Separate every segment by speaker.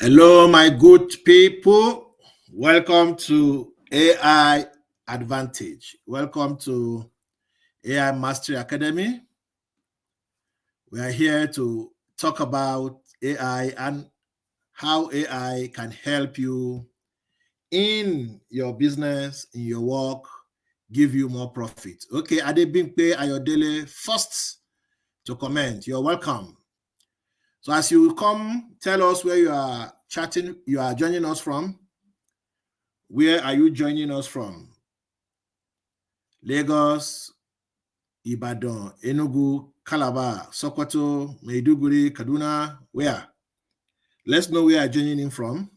Speaker 1: Hello, my good people. Welcome to AI Advantage. Welcome to AI Mastery Academy. We are here to talk about AI and how AI can help you in your business, in your work, give you more profit. Okay, Adebimpe Ayodele, first to comment. You're welcome. So as you come, tell us where you are joining us from. Where are you joining us from? Lagos, Ibadan, Enugu, Calabar, Sokoto, Maiduguri, Kaduna. Where? Let's know where you're joining in from.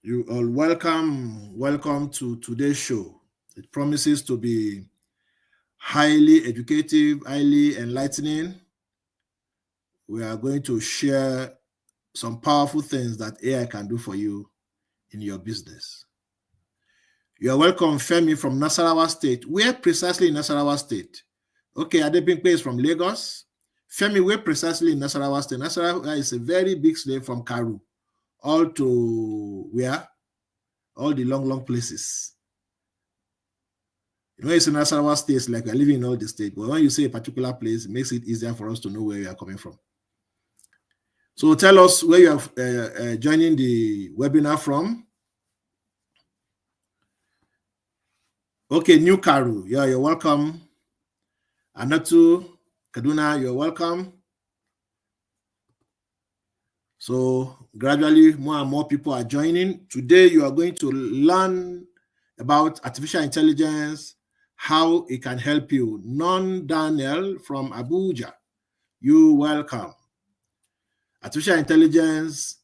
Speaker 1: You all welcome to today's show. It promises to be highly educative, highly enlightening. We are going to share some powerful things that AI can do for you in your business. You're welcome, Femi from Nasarawa State. Where precisely in Nasarawa State? Okay, Adebimpe is from Lagos. Femi, where precisely in Nasarawa State? Nasarawa is a very big state from Karu, all to where? All the long places. You know, it's in Nasarawa State, it's like we're living in all the state. But when you say a particular place, it makes it easier for us to know where you are coming from. So tell us where you are joining the webinar from. Okay, New Karu. Yeah, you're welcome. Anatu, Kaduna, you're welcome. So gradually, more and more people are joining. Today, you are going to learn about artificial intelligence, how it can help you. Non-Daniel from Abuja, you welcome. Artificial intelligence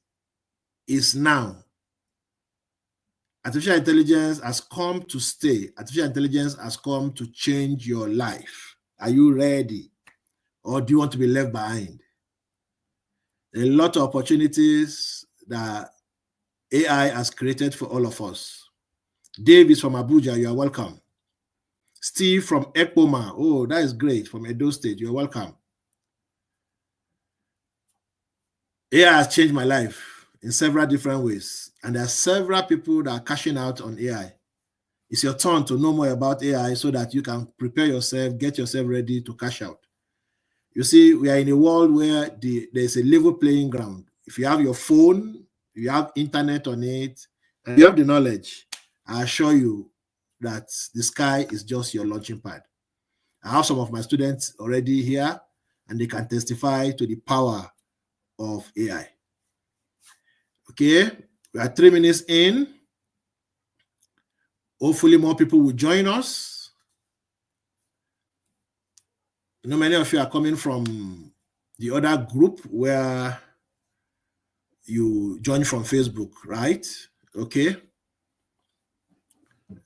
Speaker 1: is now. Artificial intelligence has come to stay. Artificial intelligence has come to change your life. Are you ready? Or do you want to be left behind? A lot of opportunities that AI has created for all of us. Dave is from Abuja, you are welcome. Steve from Ekpoma, oh, that is great, from Edo State, you're welcome. AI has changed my life in several different ways, and there are several people that are cashing out on AI. It's your turn to know more about AI so that you can prepare yourself, get yourself ready to cash out. You see, we are in a world where there's a level playing ground. If you have your phone, you have internet on it, and you have the knowledge, I assure you that the sky is just your launching pad. I have some of my students already here, and they can testify to the power of AI. Okay, we are 3 minutes in. Hopefully more people will join us. You know, many of you are coming from the other group where you join from Facebook, right? Okay.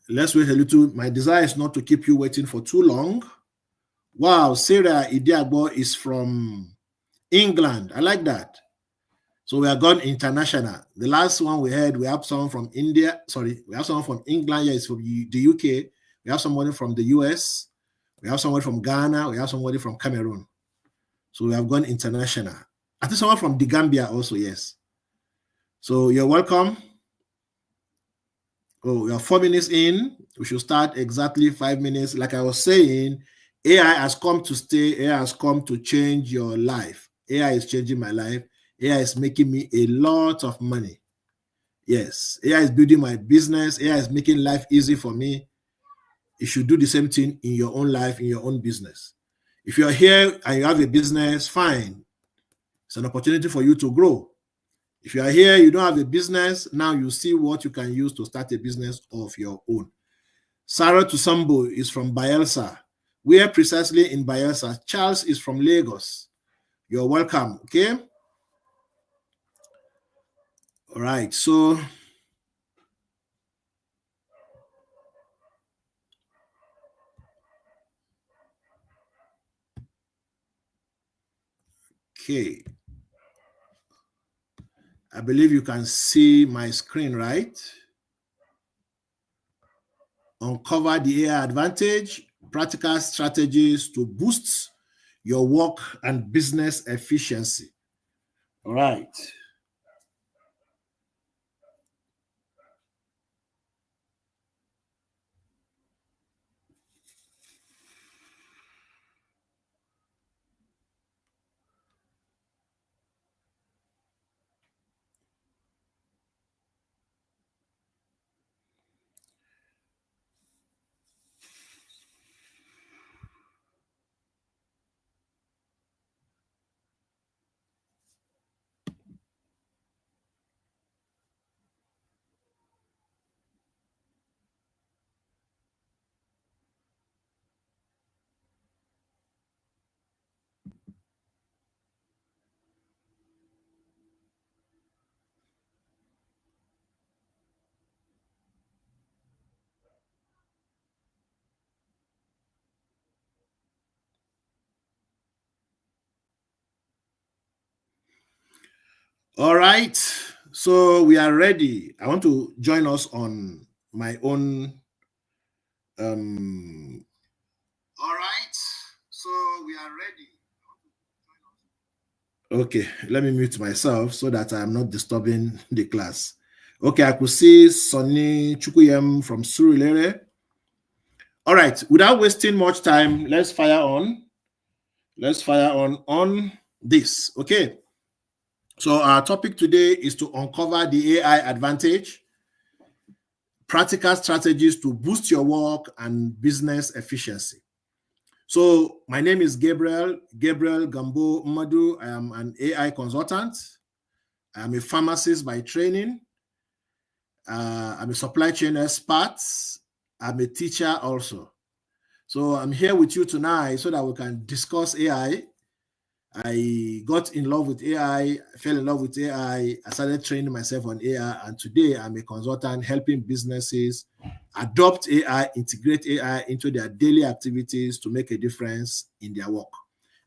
Speaker 1: Let's wait a little. My desire is not to keep you waiting for too long. Wow, Sarah Idiagbo is from England. I like that. So we are gone international. The last one we had, we have someone from India. Sorry, we have someone from England. Yeah, it's from the UK. We have somebody from the US. We have somebody from Ghana. We have somebody from Cameroon. So we have gone international. I think someone from the Gambia also, yes. So you're welcome. Oh, we are 4 minutes in. We should start exactly 5 minutes. Like I was saying, AI has come to stay. AI has come to change your life. AI is changing my life. AI is making me a lot of money. Yes, AI is building my business. AI is making life easy for me. You should do the same thing in your own life, in your own business. If you're here and you have a business, fine. It's an opportunity for you to grow. If you are here, you don't have a business, now you see what you can use to start a business of your own. Sarah Tusambo is from Bayelsa. Where precisely in Bayelsa? Charles is from Lagos. You're welcome, okay? All right, so okay. I believe you can see my screen, right? Uncover the AI advantage, practical strategies to boost your work and business efficiency. All right. All right. So we are ready. I want to join us on my own. All right. So we are ready. Okay, let me mute myself so that I'm not disturbing the class. Okay, I could see Sonny Chukuyem from Surulere. All right, without wasting much time, let's fire on. Let's fire on this. Okay. So our topic today is to uncover the AI advantage, practical strategies to boost your work and business efficiency. So my name is Gabriel Gambo Madu. I am an AI consultant. I am a pharmacist by training. I'm a supply chain expert. I'm a teacher also. So I'm here with you tonight so that we can discuss AI. I got in love with AI, I fell in love with AI, I started training myself on AI, and today I'm a consultant helping businesses adopt AI, integrate AI into their daily activities to make a difference in their work.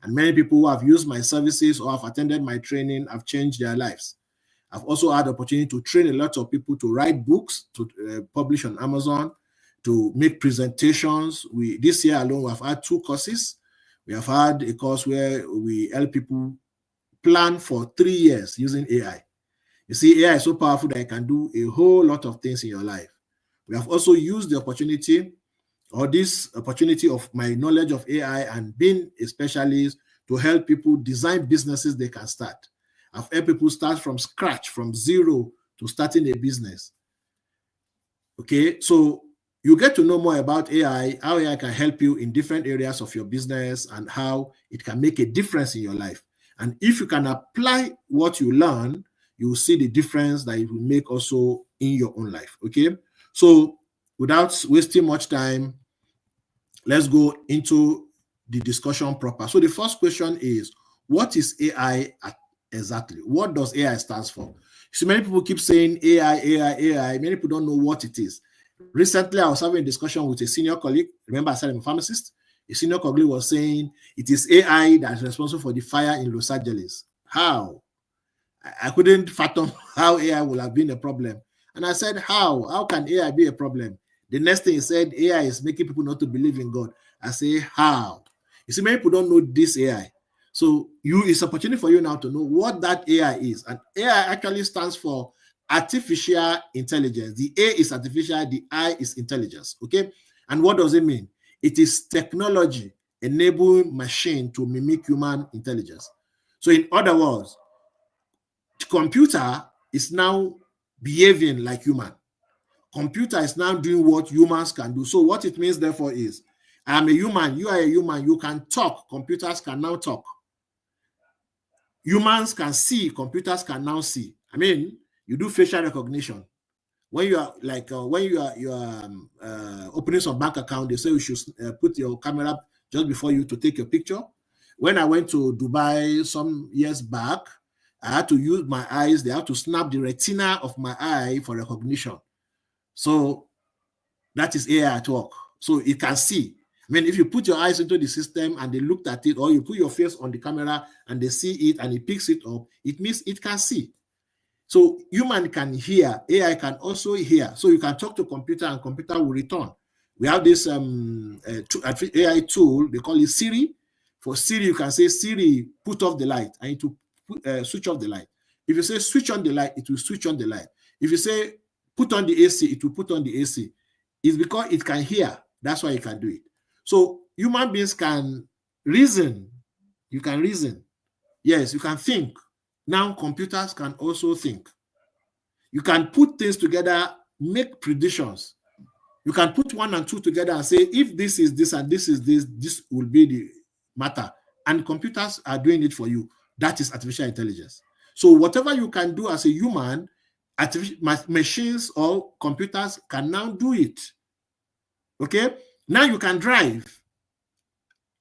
Speaker 1: And many people who have used my services or have attended my training have changed their lives. I've also had the opportunity to train a lot of people to write books, to publish on Amazon, to make presentations. This year alone, we've had 2 courses. We have had a course where we help people plan for 3 years using AI. You see, AI is so powerful that it can do a whole lot of things in your life. We have also used the opportunity, or this opportunity of my knowledge of AI and being a specialist, to help people design businesses they can start. I've helped people start from scratch, from zero to starting a business. Okay, so you get to know more about AI, how AI can help you in different areas of your business and how it can make a difference in your life. And if you can apply what you learn, you will see the difference that it will make also in your own life. Okay, so without wasting much time, let's go into the discussion proper. So the first question is, what is AI exactly? What does AI stand for? So many people keep saying AI, AI, AI. Many people don't know what it is. Recently, I was having a discussion with a senior colleague. Remember, I said I'm a pharmacist. A senior colleague was saying it is AI that is responsible for the fire in Los Angeles. How? I couldn't fathom how AI would have been a problem. And I said, how? How can AI be a problem? The next thing he said, AI is making people not to believe in God. I say, how? You see, many people don't know this AI. So it's an opportunity for you now to know what that AI is. And AI actually stands for artificial intelligence. The A is artificial, the I is intelligence. Okay. And what does it mean? It is technology enabling machine to mimic human intelligence. So in other words, the computer is now behaving like human. Computer is now doing what humans can do. So what it means therefore is, I am a human, you are a human, you can talk, computers can now talk. Humans can see, computers can now see. I mean, you do facial recognition. When you are like when you are opening some bank account, they say you should put your camera just before you to take your picture. When I went to Dubai some years back, I had to use my eyes. They had to snap the retina of my eye for recognition. So that is AI at work. So it can see. I mean, if you put your eyes into the system and they looked at it, or you put your face on the camera and they see it and it picks it up, it means it can see. So human can hear, AI can also hear. So you can talk to computer and computer will return. We have this AI tool, they call it Siri. For Siri, you can say, Siri, put off the light. I need to switch off the light. If you say switch on the light, it will switch on the light. If you say put on the AC, it will put on the AC. It's because it can hear. That's why it can do it. So human beings can reason. You can reason. Yes, you can think. Now computers can also think. You can put things together, make predictions. You can put 1 and 2 together and say, if this is this and this is this, this will be the matter. And computers are doing it for you. That is artificial intelligence. So whatever you can do as a human, machines or computers can now do it. Okay? Now you can drive.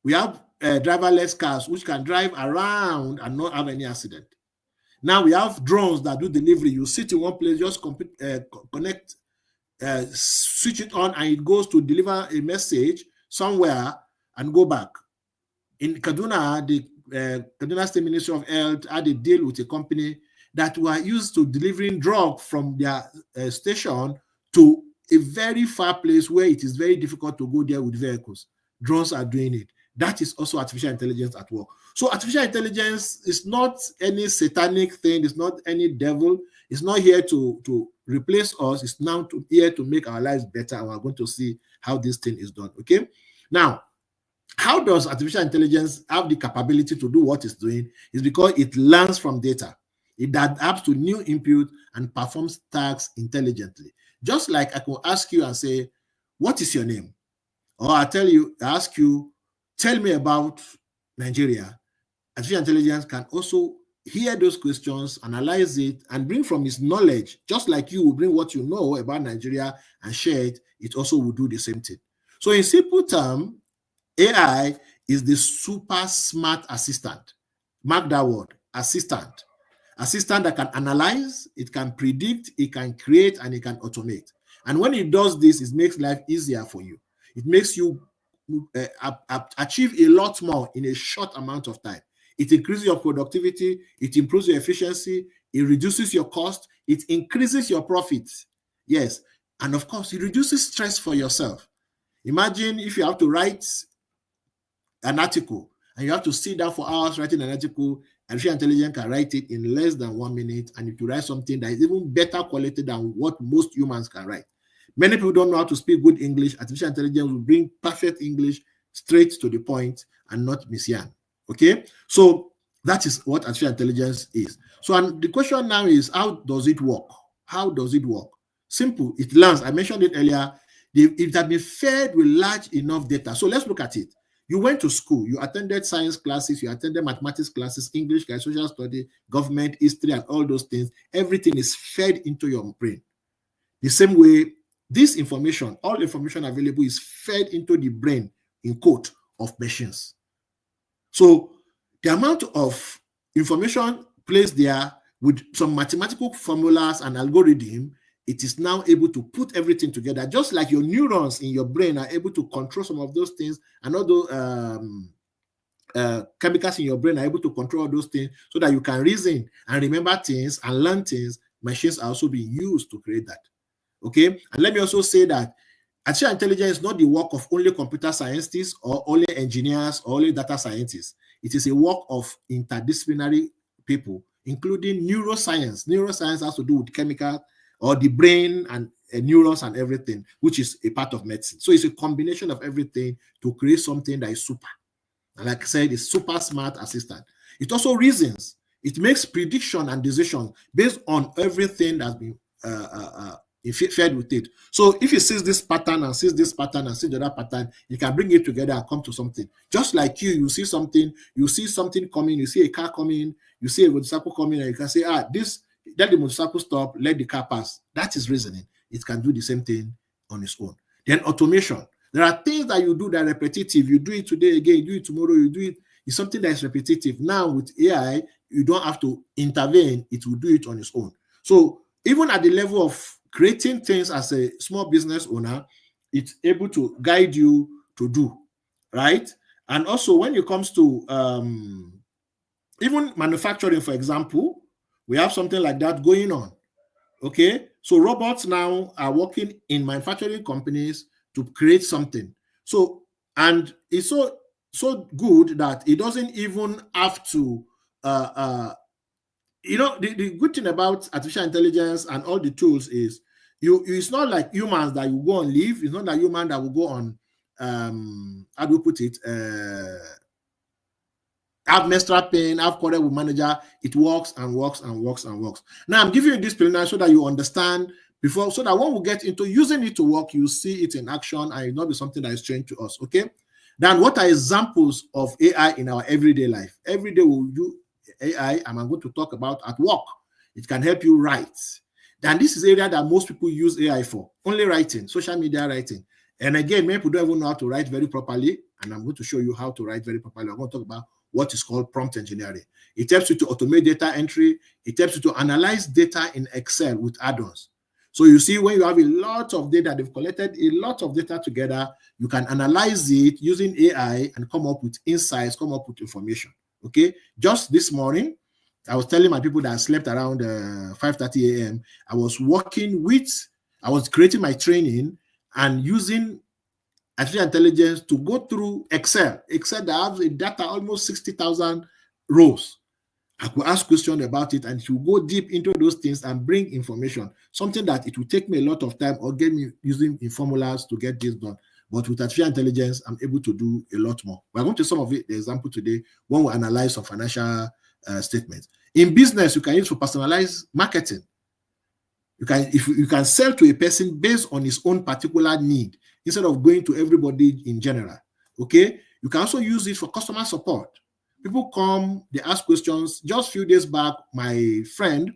Speaker 1: We have driverless cars which can drive around and not have any accident. Now we have drones that do delivery. You sit in one place, just connect, switch it on, and it goes to deliver a message somewhere and go back. In Kaduna, the Kaduna State Ministry of Health had a deal with a company that were used to delivering drug from their station to a very far place where it is very difficult to go there with vehicles. Drones are doing it. That is also artificial intelligence at work. So artificial intelligence is not any satanic thing. It's not any devil. It's not here to replace us. It's now here to make our lives better. And we're going to see how this thing is done. Okay. Now, how does artificial intelligence have the capability to do what it's doing? It's because it learns from data. It adapts to new input and performs tasks intelligently. Just like I could ask you and say, what is your name? Or I ask you, tell me about Nigeria. Artificial intelligence can also hear those questions, analyze it, and bring from its knowledge, just like you will bring what you know about Nigeria and share it, it also will do the same thing. So in simple terms, AI is the super smart assistant. Mark that word, assistant. Assistant that can analyze, it can predict, it can create, and it can automate. And when it does this, it makes life easier for you. It makes you achieve a lot more in a short amount of time. It increases your productivity, it improves your efficiency, it reduces your cost, it increases your profits. Yes, and of course, it reduces stress for yourself. Imagine if you have to write an article and you have to sit down for hours writing an article, artificial intelligence can write it in less than 1 minute, and if you write something that is even better quality than what most humans can write. Many people don't know how to speak good English. Artificial intelligence will bring perfect English straight to the point and not misyan. Okay, so that is what artificial intelligence is. So, and the question now is, how does it work? How does it work? Simple. It learns. I mentioned it earlier. It has been fed with large enough data. So let's look at it. You went to school. You attended science classes. You attended mathematics classes, English, social study, government, history, and all those things. Everything is fed into your brain. The same way, this information, all information available is fed into the brain, in quote, of machines. So the amount of information placed there with some mathematical formulas and algorithm, it is now able to put everything together, just like your neurons in your brain are able to control some of those things, and all those chemicals in your brain are able to control all those things so that you can reason and remember things and learn things. Machines are also being used to create that. Okay, and let me also say that artificial intelligence is not the work of only computer scientists or only engineers or only data scientists. It is a work of interdisciplinary people, including neuroscience. Neuroscience has to do with chemical or the brain and neurons and everything, which is a part of medicine. So it's a combination of everything to create something that is super. And like I said, it's super smart assistant. It also reasons. It makes prediction and decision based on everything that's been fed with it. So if it sees this pattern and sees this pattern and sees the other pattern, it can bring it together and come to something. Just like you see something coming, you see a car coming, you see a motorcycle coming, and you can say, let the motorcycle stop, let the car pass. That is reasoning. It can do the same thing on its own. Then automation. There are things that you do that are repetitive. You do it today again, you do it tomorrow, you do it. It's something that is repetitive. Now with AI, you don't have to intervene. It will do it on its own. So even at the level of creating things as a small business owner, it's able to guide you to do, right? And also when it comes to even manufacturing, for example, we have something like that going on, okay? So robots now are working in manufacturing companies to create something. So, and it's so so good that it doesn't even have to the good thing about artificial intelligence and all the tools is it's not like humans that you go on leave. It's not like human that will go on how do you put it, have menstrual pain, have quarrel with manager. It works and works and works and works. Now I'm giving you this preliminary so that you understand before, so that when we get into using it to work, you see it in action and it not be something that is strange to us. Okay. Then what are examples of AI in our everyday life? Every day we'll do AI, and I'm going to talk about at work. It can help you write. And this is area that most people use AI for, only writing, social media writing. And again, many people don't even know how to write very properly, and I'm going to show you how to write very properly. I'm going to talk about what is called prompt engineering. It helps you to automate data entry. It helps you to analyze data in Excel with add-ons. So you see, when you have a lot of data, they've collected a lot of data together, you can analyze it using AI and come up with insights, come up with information. Okay, just this morning, I was telling my people that I slept around 5:30 a.m. I was creating my training and using artificial intelligence to go through Excel that has a data almost 60,000 rows. I could ask questions about it and it will go deep into those things and bring information, something that it will take me a lot of time or get me using formulas to get this done. But with artificial intelligence, I'm able to do a lot more. We're going to some of it, the example today, when we analyze some financial statements. In business, you can use for personalized marketing. You can sell to a person based on his own particular need instead of going to everybody in general. Okay, you can also use it for customer support. People come, they ask questions. Just a few days back, my friend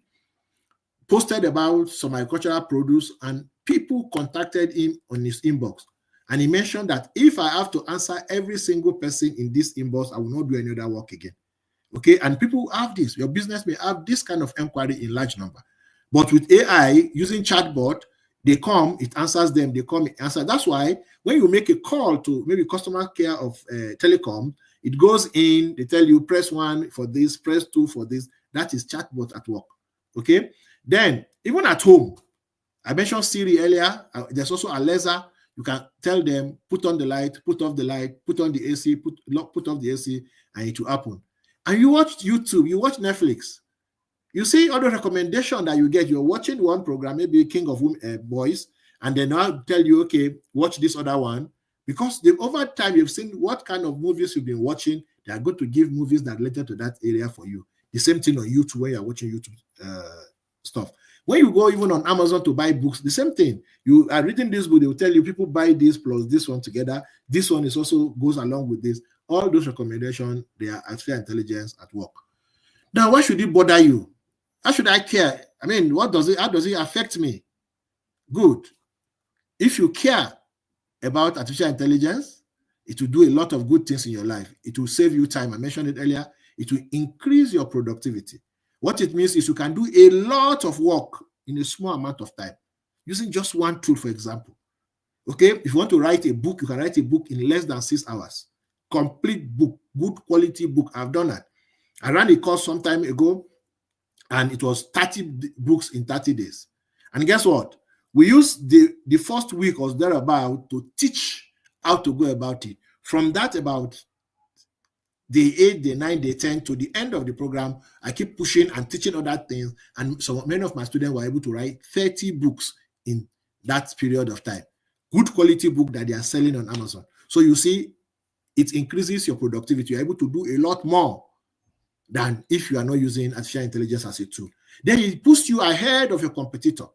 Speaker 1: posted about some agricultural produce and people contacted him on his inbox. And he mentioned that if I have to answer every single person in this inbox, I will not do any other work again. Okay, and people have this. Your business may have this kind of inquiry in large number. But with AI, using chatbot, they come, it answers them, they come, it answers. That's why when you make a call to maybe customer care of telecom, it goes in, they tell you, press 1 for this, press 2 for this. That is chatbot at work. Okay, then even at home, I mentioned Siri earlier. There's also Alexa. You can tell them, put on the light, put off the light, put on the AC, put off the AC, and it will happen. And you watch YouTube, you watch Netflix. You see all the recommendation that you get. You're watching one program, maybe King of Boys, and then I'll tell you, okay, watch this other one. Because over time, you've seen what kind of movies you've been watching. They are going to give movies that related to that area for you. The same thing on YouTube when you're watching YouTube stuff. When you go even on Amazon to buy books, the same thing. You are reading this book, they will tell you people buy this plus this one together. This one is also goes along with this. All those recommendations, they are artificial intelligence at work. Now, why should it bother you? How should I care? I mean, how does it affect me? Good. If you care about artificial intelligence, it will do a lot of good things in your life. It will save you time. I mentioned it earlier. It will increase your productivity. What it means is you can do a lot of work in a small amount of time using just one tool, for example. Okay, if you want to write a book, you can write a book in less than 6 hours. Complete book, good quality book. I've done that. I ran a course some time ago, and it was 30 books in 30 days. And guess what? We used the first week or thereabout to teach how to go about it. From that, about day 8, day 9, day 10 to the end of the program, I keep pushing and teaching other things. And so many of my students were able to write 30 books in that period of time. Good quality book that they are selling on Amazon. So you see, it increases your productivity. You're able to do a lot more than if you are not using artificial intelligence as a tool. Then it puts you ahead of your competitor.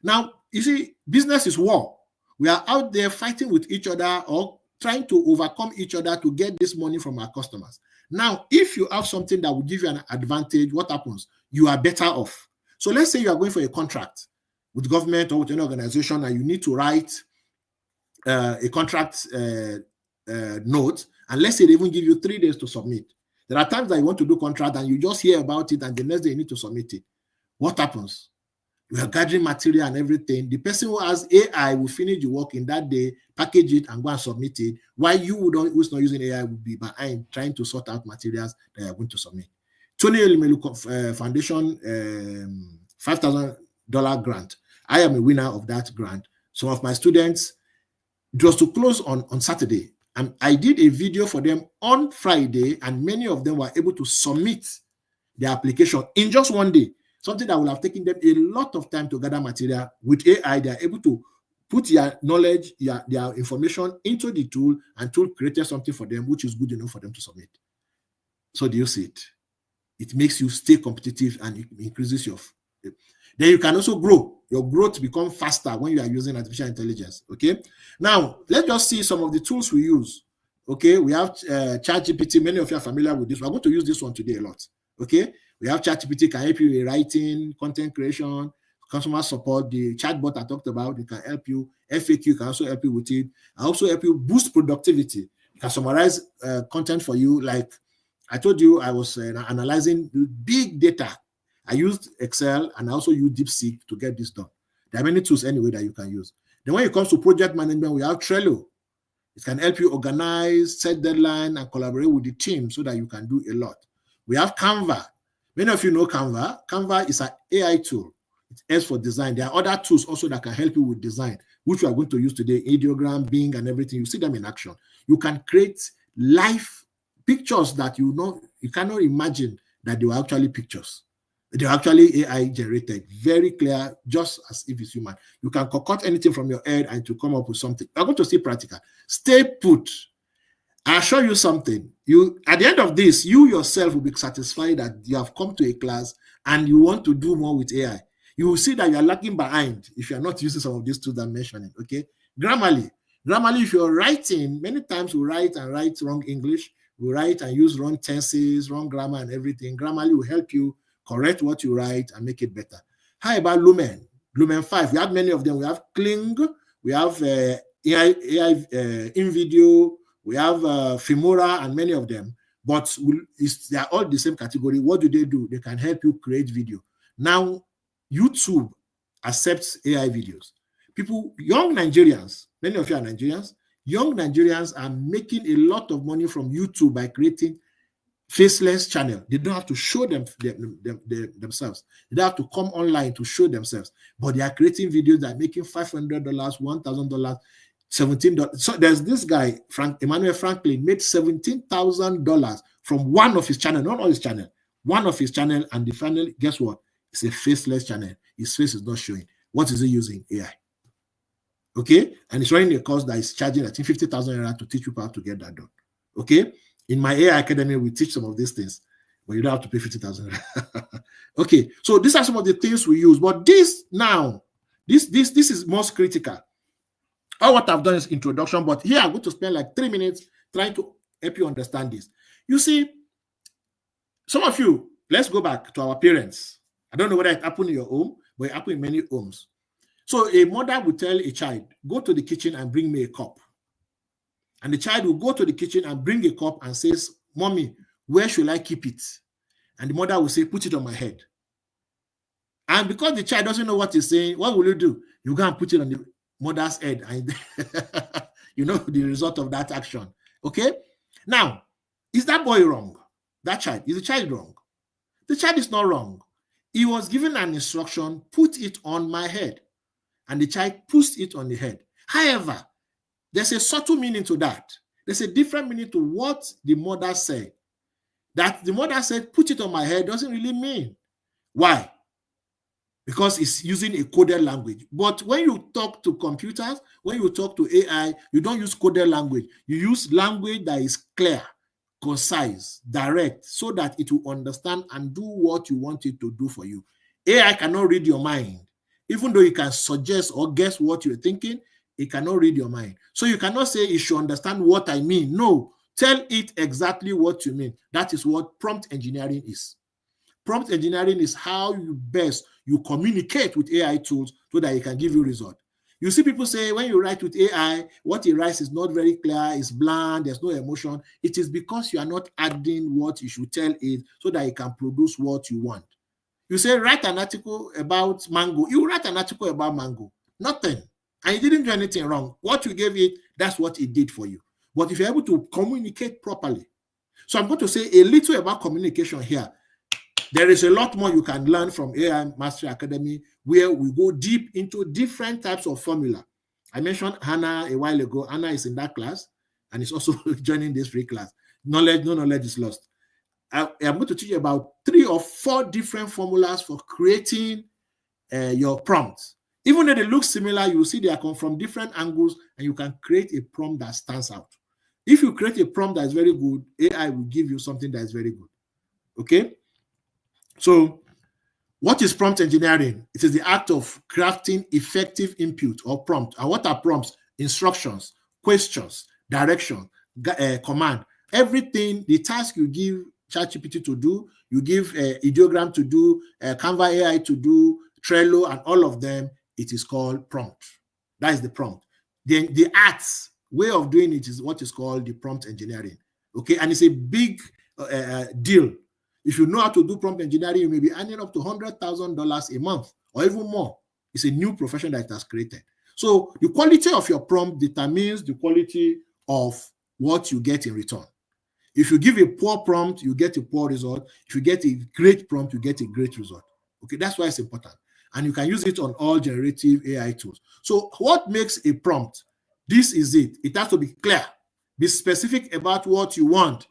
Speaker 1: Now, you see, business is war. We are out there fighting with each other or trying to overcome each other to get this money from our customers. Now, if you have something that will give you an advantage, what happens? You are better off. So let's say you are going for a contract with government or with an organization and you need to write a contract note, and let's say they even give you 3 days to submit. There are times that you want to do contract and you just hear about it and the next day you need to submit it. What happens? You are gathering material and everything. The person who has AI will finish the work in that day, package it, and go and submit it. While who's not using AI will be behind trying to sort out materials that are going to submit. Tony Elimelu Foundation $5,000 grant. I am a winner of that grant. Some of my students, it was to close on Saturday. And I did a video for them on Friday, and many of them were able to submit their application in just one day. Something that will have taken them a lot of time to gather material. With AI, they are able to put their knowledge, their information into the tool, and tool created something for them, which is good enough for them to submit. So do you see it? It makes you stay competitive and it increases your. Then you can also grow. Your growth becomes faster when you are using artificial intelligence. Okay. Now let's just see some of the tools we use. Okay, we have ChatGPT. Many of you are familiar with this. We're going to use this one today a lot. Okay, we have ChatGPT, can help you with writing, content creation, customer support. The chatbot I talked about, it can help you. FAQ can also help you with it. I also help you boost productivity. It can summarize content for you. Like I told you, I was analyzing big data. I used Excel and I also used DeepSeek to get this done. There are many tools anyway that you can use. Then when it comes to project management, we have Trello. It can help you organize, set deadline, and collaborate with the team so that you can do a lot. We have Canva. Many of you know Canva. Canva is an AI tool. It helps for design. There are other tools also that can help you with design, which we are going to use today, Ideogram, Bing, and everything. You see them in action. You can create live pictures that you cannot imagine that they were actually pictures. They're actually AI generated, very clear, just as if it's human. You can concoct anything from your head and to come up with something. We're going to see practical. Stay put. I'll show you something. At the end of this, you yourself will be satisfied that you have come to a class and you want to do more with AI. You will see that you are lagging behind if you are not using some of these tools I'm mentioning. Okay, Grammarly, if you're writing, many times we write wrong English. We write and use wrong tenses, wrong grammar, and everything. Grammarly will help you correct what you write and make it better. How about Lumen? Lumen 5. We have many of them. We have Kling. We have AI InVideo. We have Filmora and many of them. But they are all the same category. What do? They can help you create video. Now, YouTube accepts AI videos. People, young Nigerians, many of you are Nigerians, young Nigerians are making a lot of money from YouTube by creating faceless channel. They don't have to show themselves. They don't have to come online to show themselves. But they are creating videos that are making $500, $1,000, $17. So there's this guy, Emmanuel Franklin, made $17,000 from one of his channel, not all his channel, one of his channel, and the final, guess what? It's a faceless channel. His face is not showing. What is he using? AI. Okay? And it's running a course that is charging, I think, 50,000 naira to teach people how to get that done. Okay? In my AI Academy, we teach some of these things, but you don't have to pay 50,000. Okay, so these are some of the things we use. But this now, this is most critical. All what I've done is introduction, but here I'm going to spend like 3 minutes trying to help you understand this. You see, some of you, let's go back to our parents. I don't know whether it happened in your home, but it happened in many homes. So a mother would tell a child, go to the kitchen and bring me a cup. And the child will go to the kitchen and bring a cup and says, Mommy, where should I keep it? And the mother will say, put it on my head. And because the child doesn't know what he's saying, what will you do? You go and put it on the mother's head. And you know the result of that action. Okay? Now, is that boy wrong? That child? Is the child wrong? The child is not wrong. He was given an instruction, put it on my head. And the child puts it on the head. However, there's a subtle meaning to that. There's a different meaning to what the mother said. That the mother said, put it on my head, doesn't really mean. Why? Because it's using a coded language. But when you talk to computers, when you talk to AI, you don't use coded language. You use language that is clear, concise, direct, so that it will understand and do what you want it to do for you. AI cannot read your mind. Even though you can suggest or guess what you're thinking, it cannot read your mind. So you cannot say it should understand what I mean. No, tell it exactly what you mean. That is what prompt engineering is. Prompt engineering is how you communicate with AI tools so that it can give you result. You see people say when you write with AI, what it writes is not very clear, it's bland, there's no emotion. It is because you are not adding what you should tell it so that it can produce what you want. You say write an article about mango. You write an article about mango. Nothing. And you didn't do anything wrong. What you gave it, that's what it did for you. But if you're able to communicate properly. So I'm going to say a little about communication here. There is a lot more you can learn from AI Mastery Academy, where we go deep into different types of formula. I mentioned Hannah a while ago. Hannah is in that class. and is also joining this free class. Knowledge, no knowledge is lost. I am going to teach you about 3 or 4 different formulas for creating your prompts. Even though they look similar, you will see they come from different angles, and you can create a prompt that stands out. If you create a prompt that is very good, AI will give you something that is very good. Okay? So, what is prompt engineering? It is the act of crafting effective input or prompt. And what are prompts? Instructions, questions, direction, command. Everything, the task you give ChatGPT to do, you give ideogram to do, Canva AI to do, Trello, and all of them, it is called prompt. That is the prompt. Then the arts way of doing it is what is called the prompt engineering. Okay, and it's a big deal. If you know how to do prompt engineering, you may be earning up to $100,000 a month or even more. It's a new profession that it has created. So the quality of your prompt determines the quality of what you get in return. If you give a poor prompt, you get a poor result. If you get a great prompt, you get a great result. Okay, that's why it's important. And you can use it on all generative AI tools. So what makes a prompt? This is it. It has to be clear. Be specific about what you want.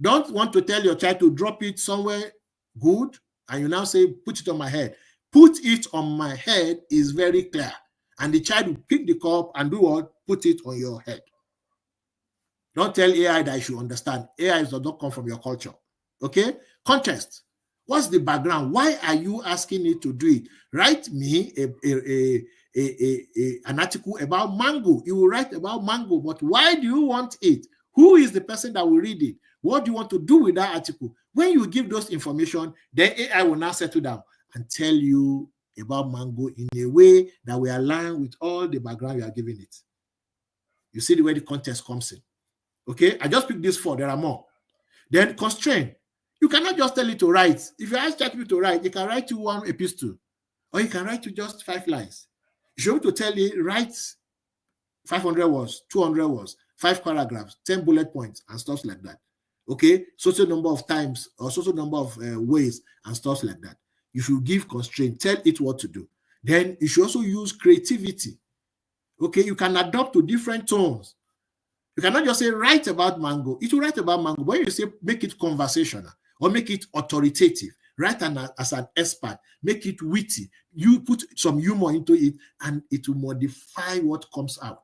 Speaker 1: Don't want to tell your child to drop it somewhere good, and you now say, put it on my head. Put it on my head is very clear. And the child will pick the cup and do what? Put it on your head. Don't tell AI that you should understand. AI does not come from your culture. Okay? Context. What's the background? Why are you asking it to do it? Write me an article about mango. You will write about mango, but why do you want it? Who is the person that will read it? What do you want to do with that article? When you give those information, then AI will now settle down and tell you about mango in a way that will align with all the background you are giving it. You see the way the context comes in. Okay, I just picked this 4. There are more. Then constraint. You cannot just tell it to write. If you ask ChatGPT to write, it can write you 1 epistle, or you can write you just 5 lines. You should be able to tell it, write 500 words, 200 words, 5 paragraphs, 10 bullet points, and stuff like that. Okay, certain number of times or certain number of ways and stuff like that. You should give constraint, tell it what to do. Then you should also use creativity. Okay, you can adapt to different tones. You cannot just say write about mango. It will write about mango. But when you say make it conversational or make it authoritative, write as an expert, make it witty. You put some humor into it, and it will modify what comes out.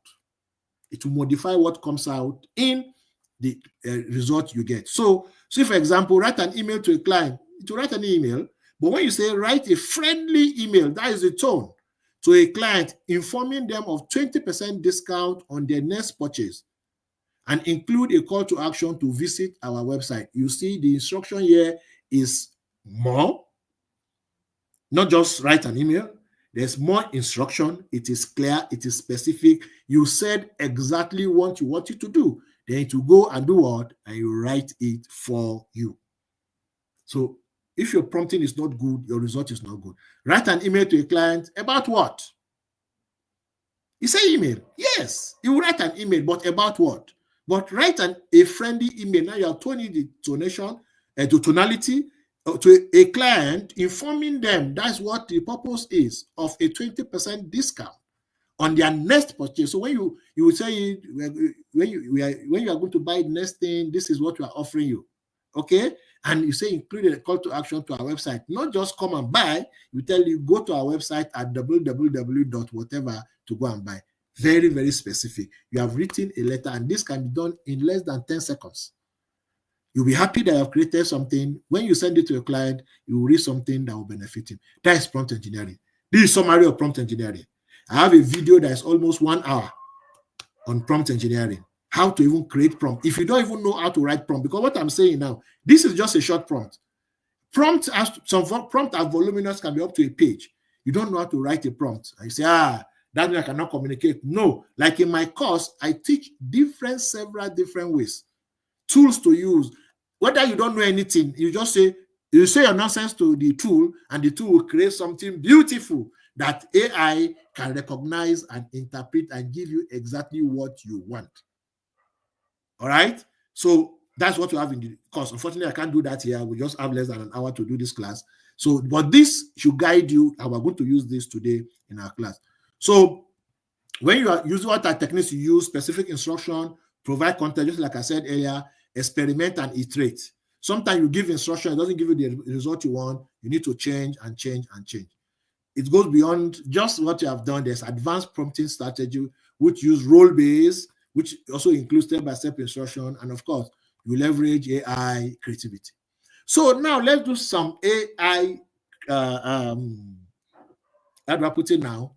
Speaker 1: It will modify what comes out in the result you get. So for example, write an email to a client. It will write an email, but when you say write a friendly email, that is the tone, to a client, informing them of 20% discount on their next purchase, and include a call to action to visit our website. You see, the instruction here is more, not just write an email. There's more instruction. It is clear. It is specific. You said exactly what you want it to do. Then it will go and do what? And you write it for you. So if your prompting is not good, your result is not good. Write an email to a client about what? You say email. Yes, you will write an email, but about what? But write a friendly email. Now you are toning the tonation, the tonality to a client, informing them that's what the purpose is of a 20% discount on their next purchase. So when you will say when you are going to buy the next thing, this is what we are offering you. Okay, and you say include a call to action to our website. Not just come and buy. We tell you go to our website at www.whatever to go and buy. Very, very specific. You have written a letter, and this can be done in less than 10 seconds. You'll be happy that you have created something. When you send it to your client, you will read something that will benefit him. That is prompt engineering. This is summary of prompt engineering. I have a video that is almost 1 hour on prompt engineering. How to even create prompt. If you don't even know how to write prompt, because what I'm saying now, this is just a short prompt. Prompt as voluminous can be up to a page. You don't know how to write a prompt. And you say, that means I cannot communicate. No, like in my course, I teach several different ways, tools to use. Whether you don't know anything, you say your nonsense to the tool, and the tool will create something beautiful that AI can recognize and interpret and give you exactly what you want. All right? So that's what you have in the course. Unfortunately, I can't do that here. We just have less than an hour to do this class. So, but this should guide you, and we're going to use this today in our class. So when you are using what techniques, you use specific instruction, provide content, just like I said earlier, experiment and iterate. Sometimes you give instruction, it doesn't give you the result you want. You need to change and change and change. It goes beyond just what you have done. There's advanced prompting strategy, which use role-based, which also includes step-by-step instruction. And of course, you leverage AI creativity. So now let's do some AI, how do I put it now?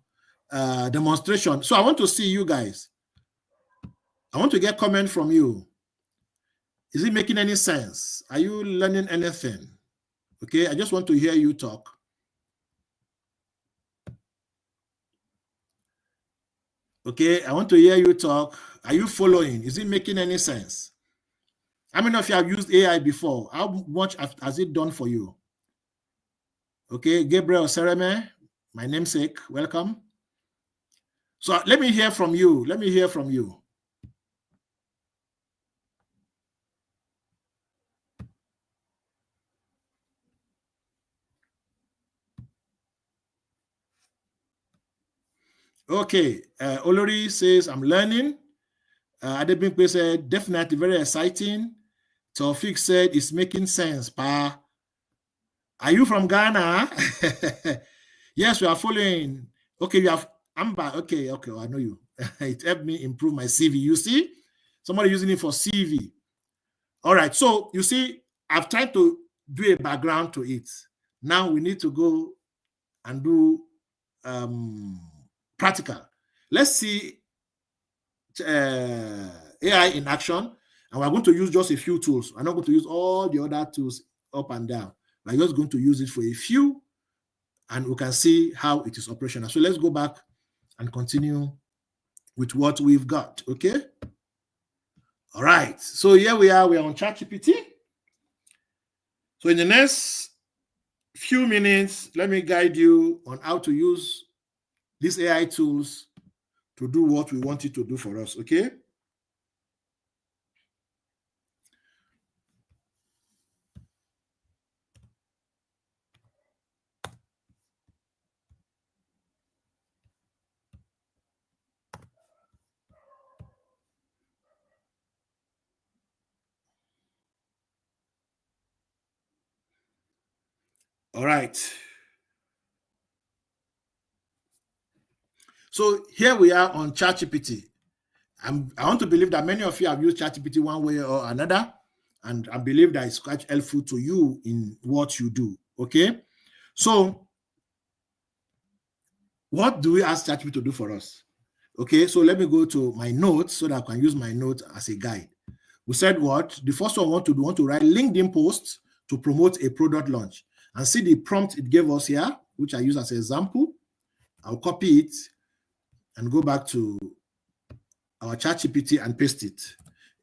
Speaker 1: Demonstration. So I want to see you guys. I want to get comment from you. Is it making any sense? Are you learning anything? Okay, I just want to hear you talk. Okay, I want to hear you talk. Are you following? Is it making any sense? How many of you have used AI before? How much has it done for you? Okay, Gabriel Sereme, my namesake, welcome. So let me hear from you. Let me hear from you. Okay, Olori says, I'm learning. Adebimpe said, definitely very exciting. Taufik said, it's making sense, pa. Are you from Ghana? Yes, we are following. Okay, you have Amber. Okay, I know you. It helped me improve my CV. You see, somebody using it for CV. All right, so you see, I've tried to do a background to it. Now we need to go and do practical. Let's see AI in action, and we're going to use just a few tools. I'm not going to use all the other tools up and down. We're just going to use it for a few, and we can see how it is operational. So let's go back and continue with what we've got, okay? All right, so here we are on ChatGPT. So in the next few minutes, let me guide you on how to use these AI tools to do what we want it to do for us, okay? All right. So here we are on ChatGPT. I want to believe that many of you have used ChatGPT one way or another, and I believe that it's quite helpful to you in what you do, okay? So what do we ask ChatGPT to do for us? Okay, so let me go to my notes so that I can use my notes as a guide. We said what? The first one we want to write LinkedIn posts to promote a product launch. And see the prompt it gave us here, which I use as an example. I'll copy it and go back to our ChatGPT and paste it.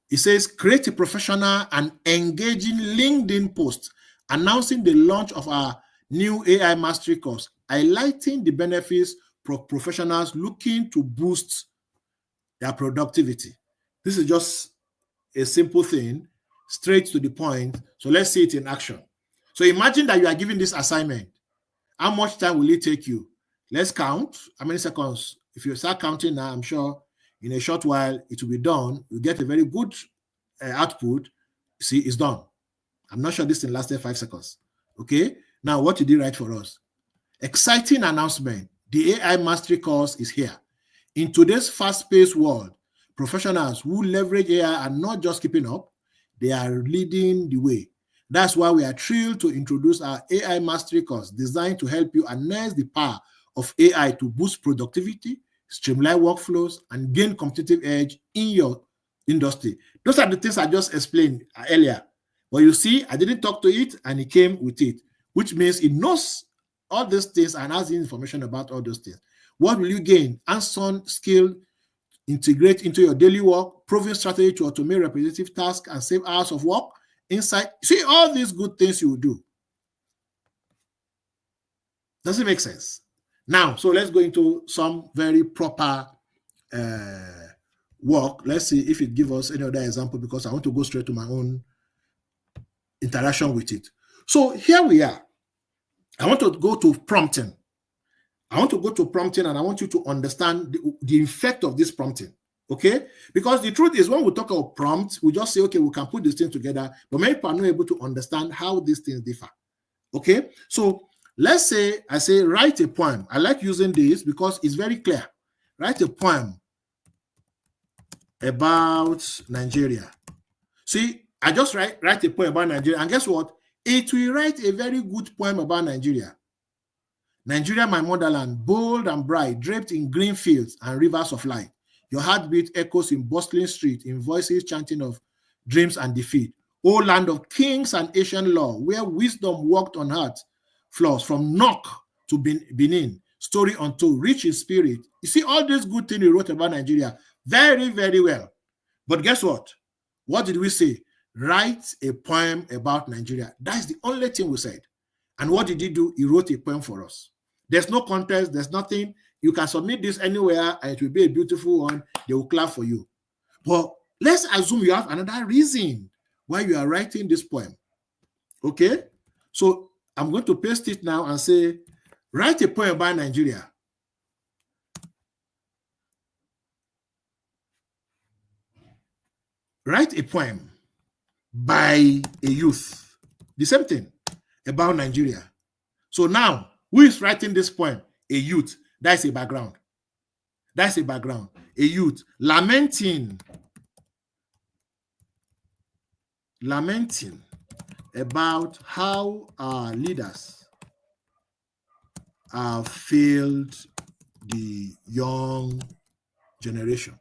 Speaker 1: It says, create a professional and engaging LinkedIn post announcing the launch of our new AI mastery course, highlighting the benefits for professionals looking to boost their productivity. This is just a simple thing, straight to the point. So let's see it in action. So imagine that you are given this assignment. How much time will it take you? Let's count. How many seconds? If you start counting now, I'm sure in a short while it will be done. You get a very good output. See, it's done. I'm not sure this thing lasted 5 seconds. Okay. Now, what did he write for us? Exciting announcement. The AI mastery course is here. In today's fast-paced world, professionals who leverage AI are not just keeping up, they are leading the way. That's why we are thrilled to introduce our AI mastery course designed to help you harness the power of AI to boost productivity, streamline workflows, and gain competitive edge in your industry. Those are the things I just explained earlier. But you see, I didn't talk to it and it came with it, which means it knows all these things and has information about all those things. What will you gain? Hands-on skill, integrate into your daily work, proven strategy to automate repetitive tasks and save hours of work, insight. See all these good things you will do. Does it make sense? Now, so let's go into some very proper work. Let's see if it gives us any other example, because I want to go straight to my own interaction with it. So here we are. I want to go to prompting. And I want you to understand the effect of this prompting. Okay? Because the truth is, when we talk about prompts, we just say, okay, we can put these things together, but many people are not able to understand how these things differ. Okay? So let's say I say, write a poem. I like using this because it's very clear. Write a poem about Nigeria. See, I just write a poem about Nigeria, and guess what? It will write a very good poem about Nigeria. Nigeria, my motherland, bold and bright, draped in green fields and rivers of light. Your heartbeat echoes in bustling streets, in voices chanting of dreams and defeat. O land of kings and ancient law, where wisdom walked on earth floors, from Nok to Benin, story untold, rich in spirit. You see, all these good things he wrote about Nigeria very, very well. But guess what? What did we say? Write a poem about Nigeria. That's the only thing we said. And what did he do? He wrote a poem for us. There's no contest. There's nothing. You can submit this anywhere and it will be a beautiful one. They will clap for you. But let's assume you have another reason why you are writing this poem. Okay? So I'm going to paste it now and say, write a poem about Nigeria. Write a poem by a youth. The same thing about Nigeria. So now, who is writing this poem? A youth. That's a background. That's a background. A youth lamenting about how our leaders have failed the young generation.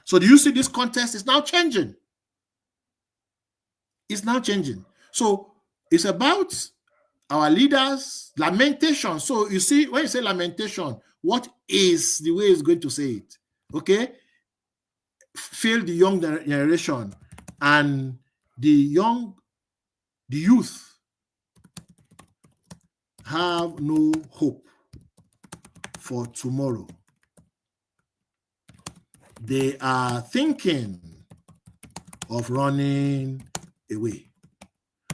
Speaker 1: So do you see this context is now changing? It's now changing. So it's about our leaders, lamentation. So you see, when you say lamentation, what is the way it's going to say it? Okay? Fail the young generation, and the youth have no hope for tomorrow. They are thinking of running away.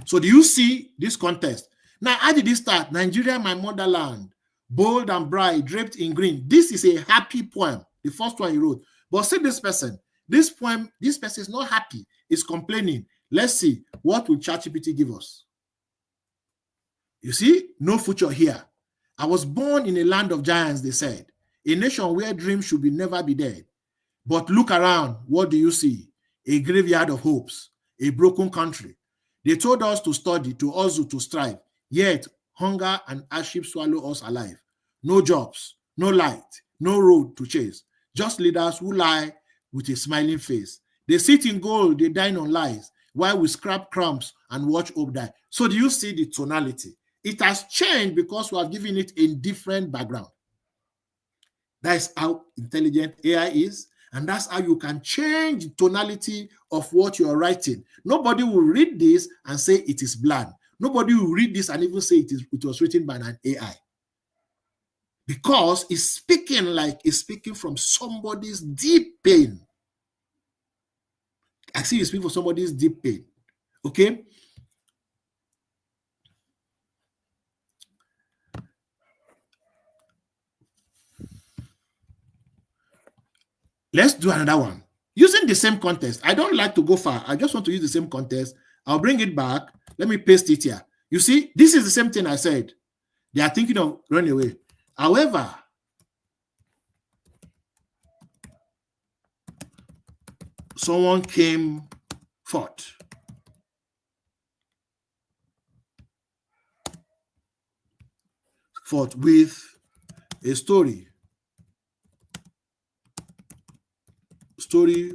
Speaker 1: So do you see this context? Now, how did it start? Nigeria, my motherland, bold and bright, draped in green. This is a happy poem, the first one he wrote. But see this person. This poem, this person is not happy. He's complaining. Let's see, what will ChatGPT give us? You see, no future here. I was born in a land of giants, they said, a nation where dreams should never be dead. But look around, what do you see? A graveyard of hopes, a broken country. They told us to study, to hustle, to strive, yet hunger and hardship swallow us alive. No jobs, no light, no road to chase, just leaders who lie with a smiling face. They sit in gold, they dine on lies, while we scrap crumbs and watch hope die. So do you see the tonality? It has changed because we have given it a different background. That's how intelligent AI is. And that's how you can change the tonality of what you are writing. Nobody will read this and say it is bland. Nobody will read this and even say it was written by an AI. Because it's speaking like it's speaking from somebody's deep pain. I see it's speaking from somebody's deep pain. Okay? Let's do another one. Using the same context. I don't like to go far. I just want to use the same context. I'll bring it back. Let me paste it here. You see, this is the same thing I said. They are thinking of running away. However, someone came forth. With a story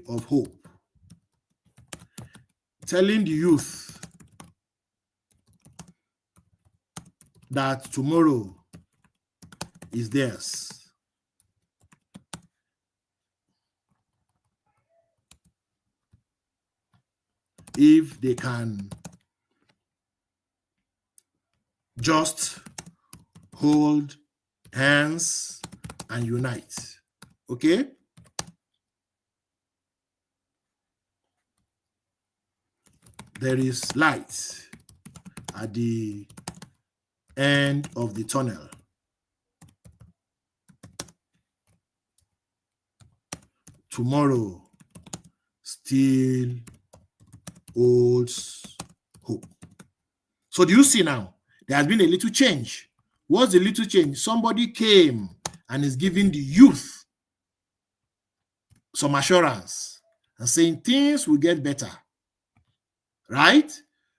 Speaker 1: of hope, telling the youth that tomorrow is theirs. If they can just hold hands and unite. Okay? There is light at the end of the tunnel. tomorrow still holds hope. So do you see now? There has been a little change. What's the little change? Somebody came and is giving the youth some assurance and saying things will get better. Right?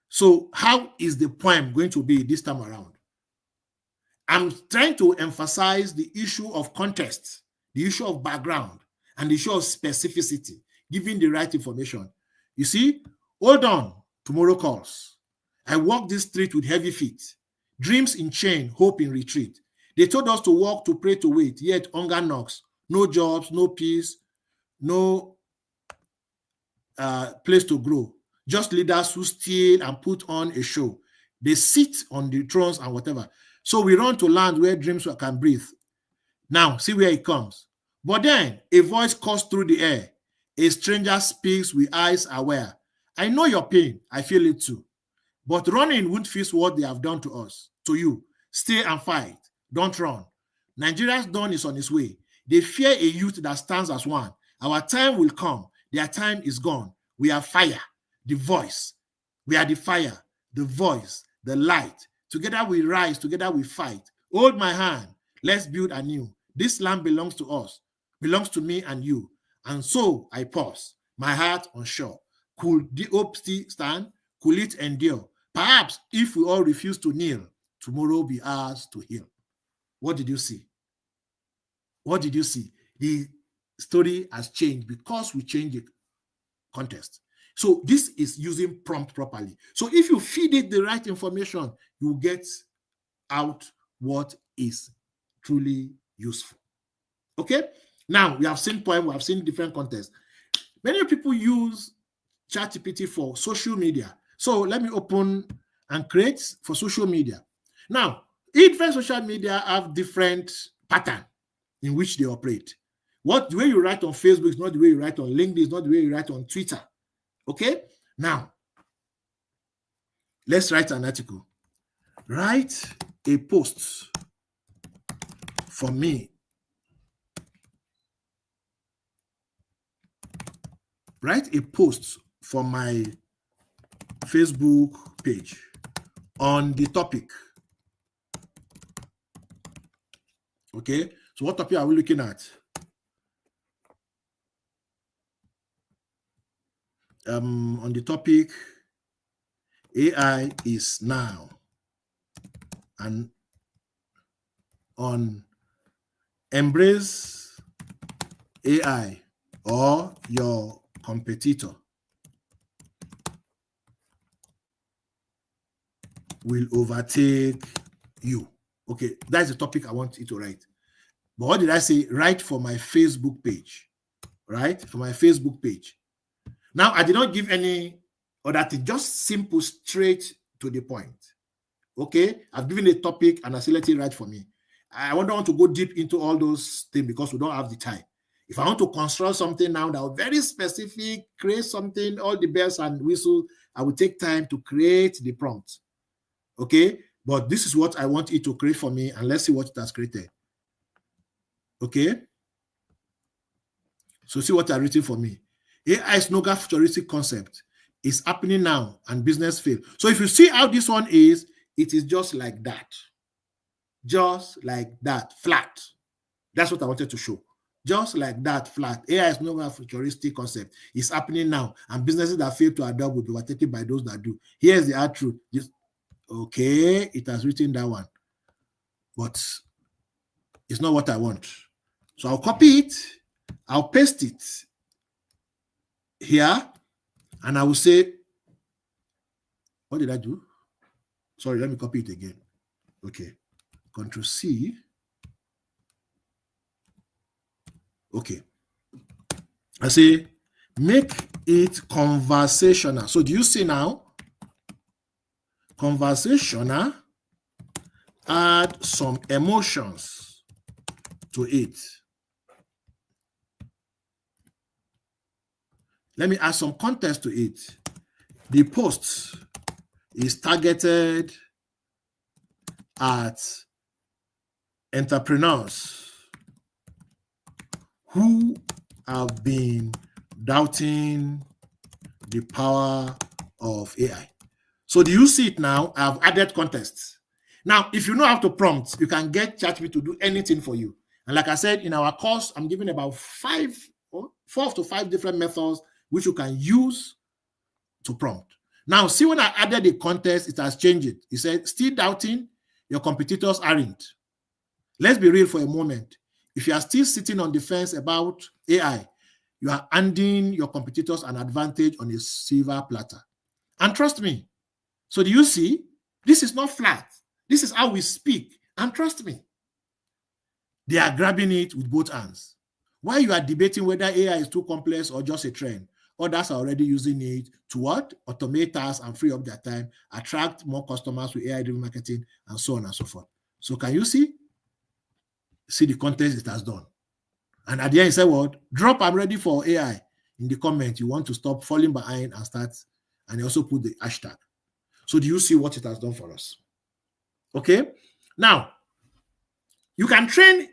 Speaker 1: So how is the poem going to be this time around? I'm trying to emphasize the issue of context, the issue of background, and the issue of specificity, giving the right information. You see, hold on, tomorrow calls. I walk this street with heavy feet, dreams in chain, hope in retreat. They told us to walk, to pray, to wait, yet hunger knocks. No jobs, no peace, no place to grow. Just leaders who steal and put on a show. They sit on the thrones and whatever. So we run to land where dreams can breathe. Now, see where it comes. But then a voice calls through the air. A stranger speaks with eyes aware. I know your pain. I feel it too. But running won't fix what they have done to us, to you. Stay and fight. Don't run. Nigeria's dawn is on its way. They fear a youth that stands as one. Our time will come. Their time is gone. We are fire, the voice. We are the fire, the voice, the light. Together we rise, together we fight. Hold my hand. Let's build anew. This land belongs to us, belongs to me and you. And so I pause, my heart unsure. Could the hope still stand? Could it endure? Perhaps if we all refuse to kneel, tomorrow be ours to heal. What did you see? What did you see? The story has changed because we changed the context. So this is using prompt properly. So if you feed it the right information, you get out what is truly useful. Okay? Now, we have seen poem, we have seen different contexts. Many people use ChatGPT for social media. So let me open and create for social media. Now, different social media have different pattern in which they operate. The way you write on Facebook is not the way you write on LinkedIn, is not the way you write on Twitter. Okay? Now, let's write an article. Write a post for me. Write a post for my Facebook page on the topic. Okay? So what topic are we looking at? On the topic, AI is now, and on embrace AI or your competitor will overtake you. Okay, that's the topic I want you to write. But what did I say? Write for my Facebook page. Right? For my Facebook page. Now, I did not give any other thing, just simple, straight to the point. Okay? I've given a topic and I say, let it write for me. I don't want to go deep into all those things because we don't have the time. If I want to construct something now that is very specific, create something, all the bells and whistles, I will take time to create the prompt. Okay? But this is what I want it to create for me, and let's see what it has created. Okay? So see what I've written for me. AI is no futuristic concept. It's happening now and business fail. So if you see how this one is, it is just like that. Just like that, flat. That's what I wanted to show. Just like that, flat. AI is no futuristic concept. It's happening now, and businesses that fail to adopt will be overtaken by those that do. Here's the hard truth. Okay, it has written that one, but it's not what I want. So I'll copy it, I'll paste it here, and I will say, what did I do? Sorry, let me copy it again. Okay, Control C. Okay, I say, make it conversational. So do you see now? Conversational, add some emotions to it. Let me add some context to it. The post is targeted at entrepreneurs who have been doubting the power of AI. So do you see it now? I've added context. Now, if you know how to prompt, you can get ChatGPT to do anything for you. And like I said, in our course, I'm giving about 4 to 5 different methods which you can use to prompt. Now, see, when I added the context, it has changed it. It said, still doubting, your competitors aren't. Let's be real for a moment. If you are still sitting on the fence about AI, you are handing your competitors an advantage on a silver platter. And trust me. So do you see? This is not flat. This is how we speak. And trust me, they are grabbing it with both hands. While you are debating whether AI is too complex or just a trend, others are already using it to what? Automate tasks and free up their time, attract more customers with AI-driven marketing, and so on and so forth. So can you see? See the context it has done. And at the end, he said, what? Drop I'm ready for AI in the comment. You want to stop falling behind and start. And he also put the hashtag. So do you see what it has done for us? Okay. Now, you can train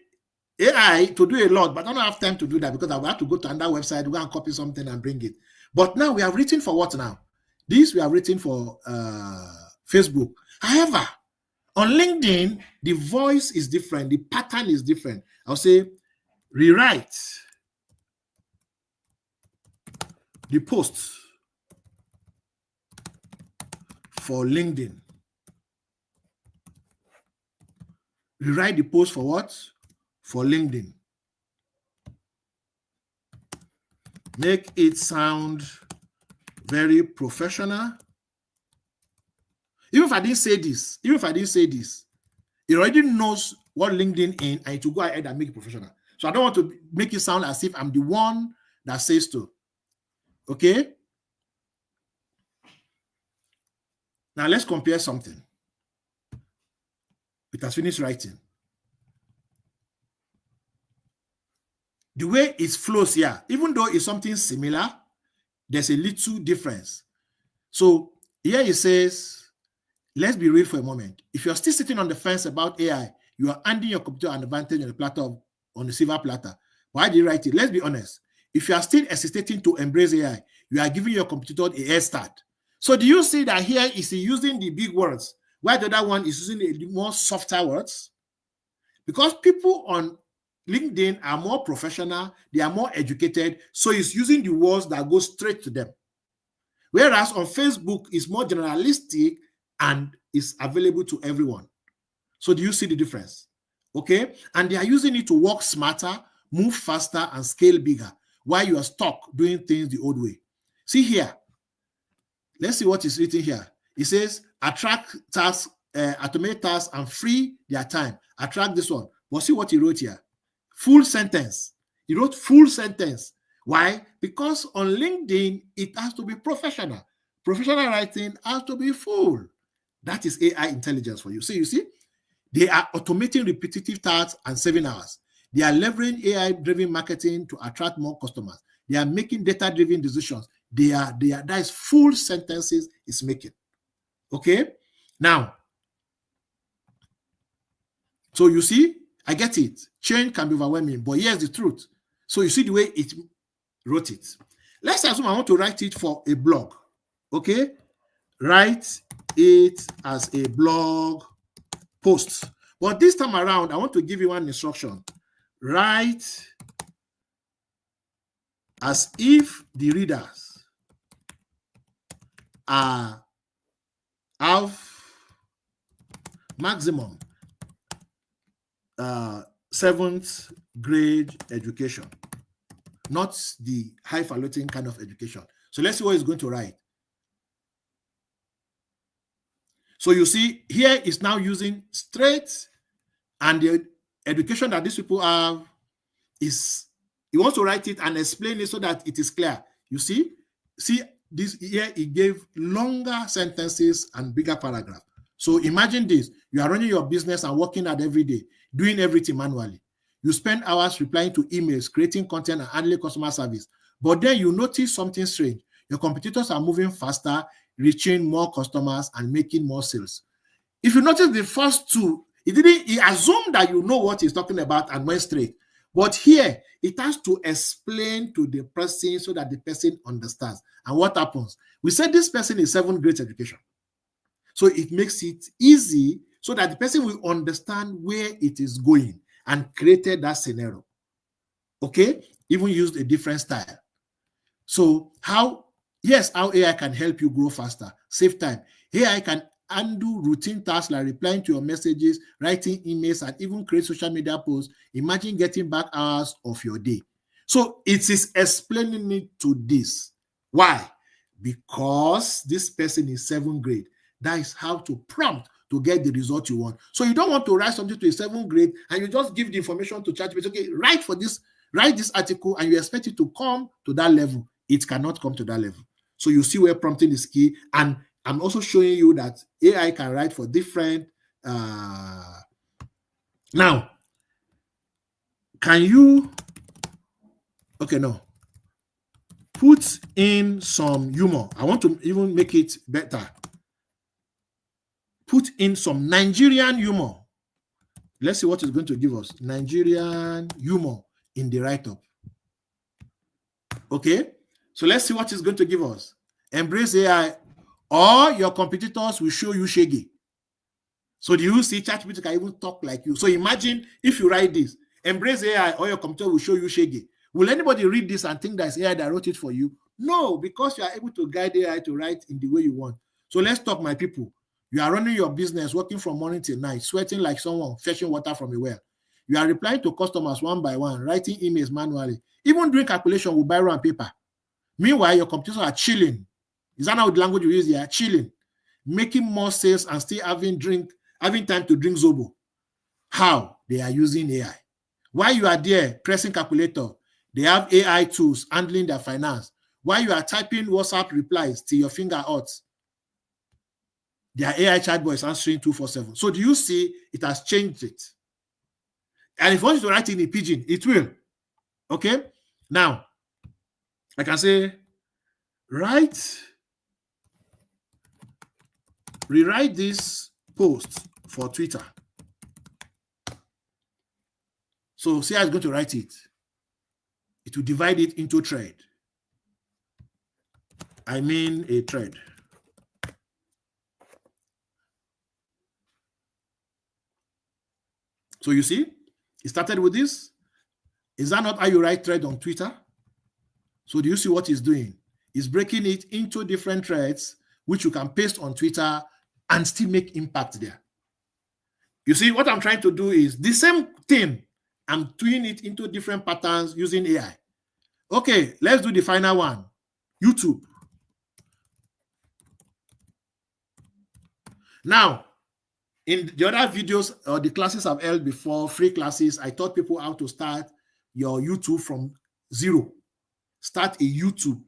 Speaker 1: AI to do a lot, but I don't have time to do that because I will have to go to another website, go and copy something and bring it. But now we have written for what now? This we have written for Facebook. However, on LinkedIn, the voice is different. The pattern is different. I'll say, rewrite the post for LinkedIn. Rewrite the post for what? For LinkedIn. Make it sound very professional. Even if I didn't say this, it already knows what LinkedIn is, and it will go ahead and make it professional. So I don't want to make it sound as if I'm the one that says to. Okay? Now let's compare something. It has finished writing. The way it flows here, even though it's something similar, there's a little difference. So here it says, let's be real for a moment. If you're still sitting on the fence about AI, you are handing your computer an advantage on the platter on the silver platter. Why did you write it? Let's be honest. If you are still hesitating to embrace AI, you are giving your computer a head start. So do you see that here is he using the big words, while the other one is using the more softer words? Because people on LinkedIn are more professional, they are more educated, so he's using the words that go straight to them. Whereas on Facebook, it's more generalistic and is available to everyone. So do you see the difference? Okay? And they are using it to work smarter, move faster, and scale bigger, while you are stuck doing things the old way. See here. Let's see what is written here. It says, attract tasks, automate tasks, and free their time. Attract this one. But see what he wrote here. Full sentence. He wrote full sentence. Why? Because on LinkedIn, it has to be professional. Professional writing has to be full. That is AI intelligence for you. So you see, they are automating repetitive tasks and saving hours. They are leveraging AI-driven marketing to attract more customers. They are making data-driven decisions. That is full sentences it's making. Okay? Now, so you see, I get it. Change can be overwhelming, but here's the truth. So you see the way it wrote it. Let's assume I want to write it for a blog. Okay? Write it as a blog post. But this time around, I want to give you one instruction. Write as if the readers have maximum 7th grade education, not the highfalutin kind of education. So let's see what he's going to write. So you see, here is now using straight, and the education that these people have is, he wants to write it and explain it so that it is clear. You see this here, he gave longer sentences and bigger paragraph. So imagine this, you are running your business and working hard every day, doing everything manually. You spend hours replying to emails, creating content, and handling customer service. But then you notice something strange. Your competitors are moving faster, reaching more customers, and making more sales. If you notice the first two, he assumed that you know what he's talking about and went straight. But here, it has to explain to the person so that the person understands. And what happens? We said this person is 7th grade education. So it makes it easy so that the person will understand where it is going and created that scenario. Okay? Even used a different style. So how AI can help you grow faster, save time. AI can undo routine tasks like replying to your messages, writing emails, and even create social media posts. Imagine getting back hours of your day. So it is explaining it to this. Why? Because this person is 7th grade. That is how to prompt to get the result you want. So you don't want to write something to a 7th grade and you just give the information to ChatGPT. Okay, write this article, and you expect it to come to that level. It cannot come to that level. So you see where prompting is key. And I'm also showing you that AI can write for different. Now, can you? Okay, no. Put in some humor. I want to even make it better. Put in some Nigerian humor. Let's see what it's going to give us. Nigerian humor in the write-up. Okay, so let's see what it's going to give us. Embrace AI, or your competitors will show you shaggy. So do you see ChatGPT can even talk like you? So imagine if you write this, embrace AI, or your computer will show you shaggy. Will anybody read this and think that's AI that wrote it for you? No, because you are able to guide AI to write in the way you want. So let's talk, my people. You are running your business, working from morning till night, sweating like someone fetching water from a well. You are replying to customers one by one, writing emails manually, even doing calculation with biro and paper. Meanwhile, your computers are chilling. Is that not the language we use here? Chilling, making more sales and still having time to drink Zobo. How? They are using AI. While you are there pressing calculator, they have AI tools handling their finance. While you are typing WhatsApp replies till your finger hurts, their AI chatbot answering 247. So do you see it has changed it? And if you want to write in a pidgin, it will. Okay? Now, I can say, rewrite this post for Twitter. So see how it's going to write it. It will divide it into a thread. I mean a thread. So you see, it started with this. Is that not how you write thread on Twitter? So do you see what it's doing? It's breaking it into different threads, which you can paste on Twitter and still make impact there. You see, what I'm trying to do is the same thing. I'm doing it into different patterns using AI. Okay, let's do the final one. YouTube. Now, in the other videos or the classes I've held before, free classes, I taught people how to start your YouTube from zero. Start a YouTube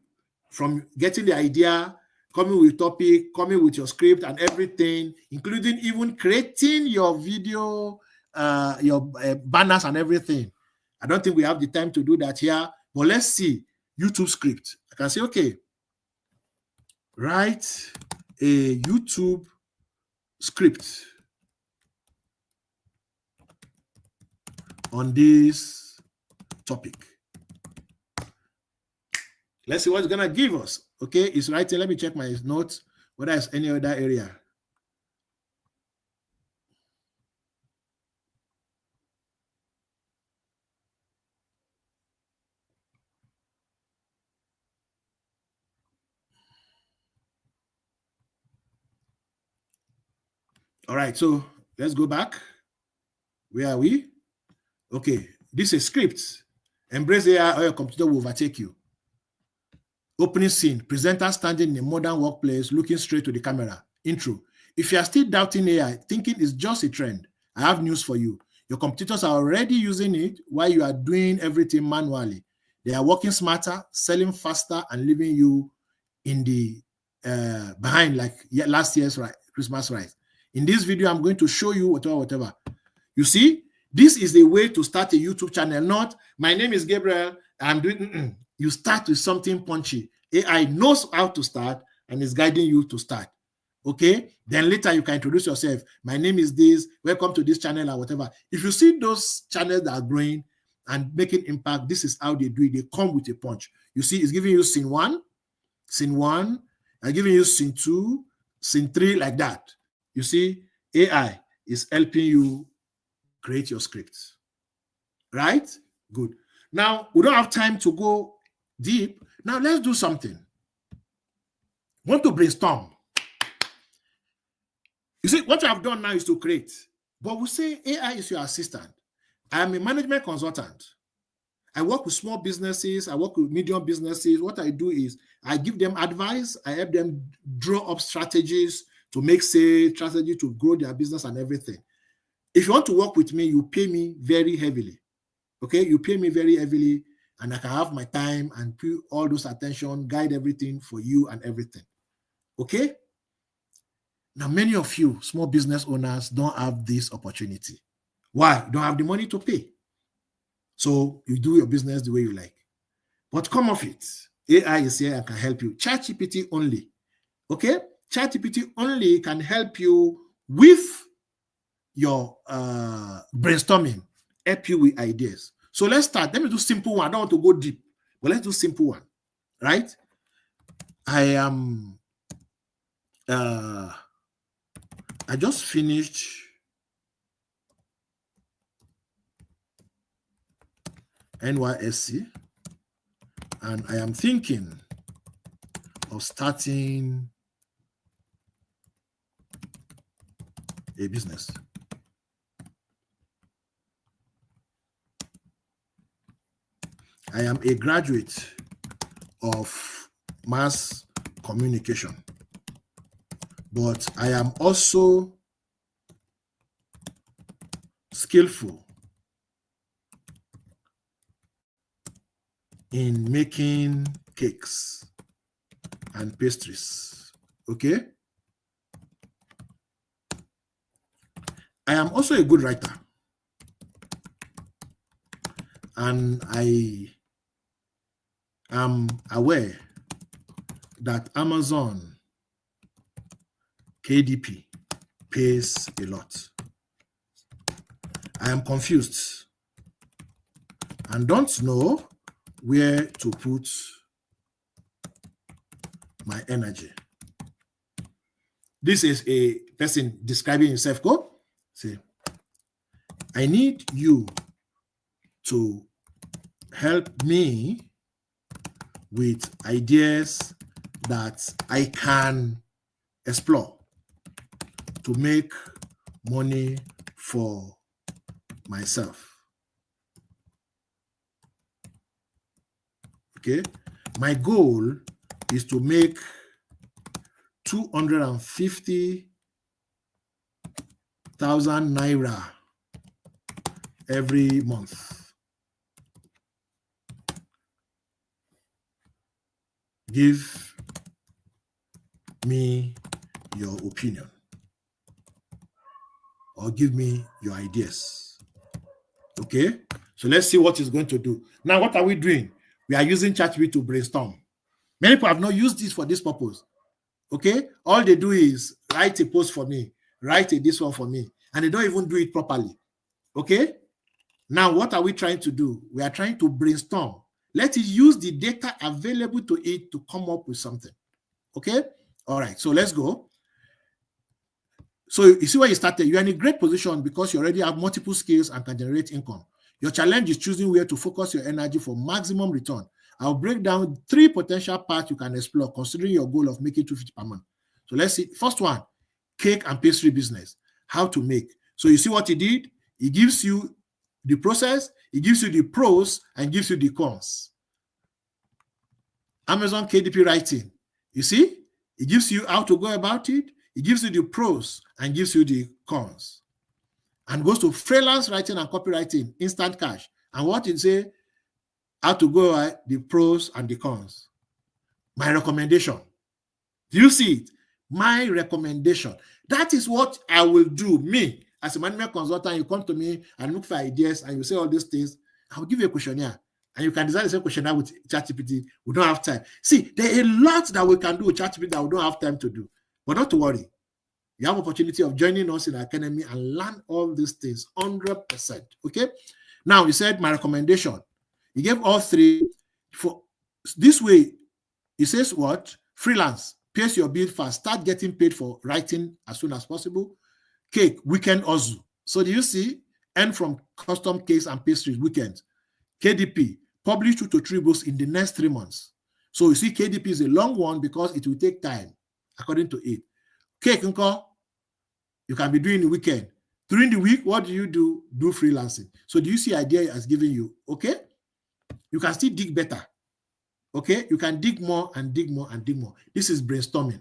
Speaker 1: from getting the idea, coming with topic, coming with your script and everything, including even creating your video, your banners and everything. I don't think we have the time to do that here, but let's see YouTube script. I can say, okay, write a YouTube script on this topic. Let's see what it's gonna give us. Okay, it's writing. Let me check my notes whether it's any other area. All right, so let's go back. Where are we? Okay, this is script. Embrace AI or your computer will overtake you. Opening scene, presenter standing in a modern workplace looking straight to the camera. Intro. If you are still doubting AI, thinking it's just a trend, I have news for you. Your competitors are already using it while you are doing everything manually. They are working smarter, selling faster, and leaving you in the behind like last year's Christmas rice. In this video, I'm going to show you whatever. You see, this is the way to start a YouTube channel. Not, my name is Gabriel, I'm doing, you start with something punchy. AI knows how to start and is guiding you to start. Okay? Then later you can introduce yourself. My name is this, welcome to this channel or whatever. If you see those channels that are growing, and making impact, this is how they do it. They come with a punch. You see, it's giving you scene one, and giving you scene 2, scene 3, like that. You see, AI is helping you create your scripts. Right? Good. Now, we don't have time to go deep. Now, let's do something. Want to brainstorm. You see, what you have done now is to create. But we say AI is your assistant. I am a management consultant. I work with small businesses. I work with medium businesses. What I do is I give them advice. I help them draw up strategies to make sales, strategy to grow their business and everything. If you want to work with me, you pay me very heavily. Okay? You pay me very heavily, and I can have my time and put all those attention, guide everything for you and everything. Okay? Now, many of you small business owners don't have this opportunity. Why? You don't have the money to pay. So you do your business the way you like. But come off it. AI is here and can help you. ChatGPT only. Okay? ChatGPT only can help you with your brainstorming, help you with ideas. So let's start. Let me do simple one. I don't want to go deep, but let's do simple one. Right? I just finished NYSC, and I am thinking of starting a business. I am a graduate of mass communication, but I am also skillful in making cakes and pastries. Okay? I am also a good writer, and I am aware that Amazon KDP pays a lot. I am confused and don't know where to put my energy. This is a person describing himself. Go. Say, I need you to help me with ideas that I can explore to make money for myself. Okay, my goal is to make 250,000 naira every month. Give me your opinion, or give me your ideas. Okay, so let's see what it's going to do. Now, what are we doing? We are using ChatGPT to brainstorm. Many people have not used this for this purpose. Okay, all they do is write a post for me, write this one for me, and they don't even do it properly. Okay, now what are we trying to do? We are trying to brainstorm. Let it use the data available to it to come up with something. Okay, all right, so let's go. So you see where you started. You're in a great position because you already have multiple skills and can generate income. Your challenge is choosing where to focus your energy for maximum return. I'll break down 3 potential paths you can explore considering your goal of making 250 per month. So let's see. First one, cake and pastry business. How to make. So you see what he did? He gives you the process, he gives you the pros, and gives you the cons. Amazon KDP writing. You see? It gives you how to go about it. It gives you the pros and gives you the cons. And goes to freelance writing and copywriting, instant cash. And what it say? How to go at the pros and the cons. My recommendation. Do you see it? My recommendation. That is what I will do. Me, as a management consultant, you come to me and look for ideas and you say all these things. I will give you a questionnaire. And you can design the same questionnaire with ChatGPT. We don't have time. See, there are a lot that we can do with ChatGPT that we don't have time to do. But not to worry. You have opportunity of joining us in the academy and learn all these things 100%. Okay? Now, he said, my recommendation. He gave all three. For this way, he says what? Freelance, pays your bill fast, start getting paid for writing as soon as possible. Cake, weekend also. So do you see? Earn from custom cakes and pastries, weekends. KDP, publish 2 to 3 books in the next 3 months. So you see, KDP is a long one because it will take time, according to it. Cake, you can be doing the weekend. During the week, what do you do? Do freelancing. So do you see idea has given you? Okay? You can still dig better. Okay? You can dig more and dig more and dig more. This is brainstorming.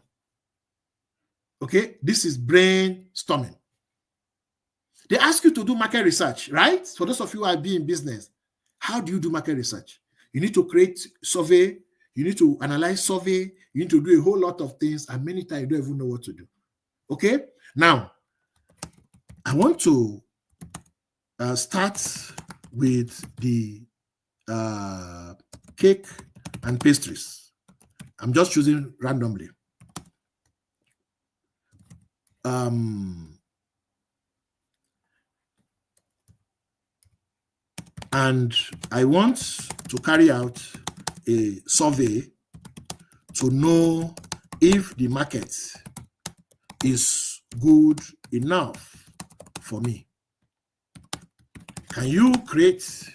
Speaker 1: Okay? This is brainstorming. They ask you to do market research, right? For those of you who are in business, how do you do market research? You need to create survey. You need to analyze survey. You need to do a whole lot of things, and many times you don't even know what to do. Okay? Now, I want to start with the cake and pastries. I'm just choosing randomly. And I want to carry out a survey to know if the market is good enough for me. Can you create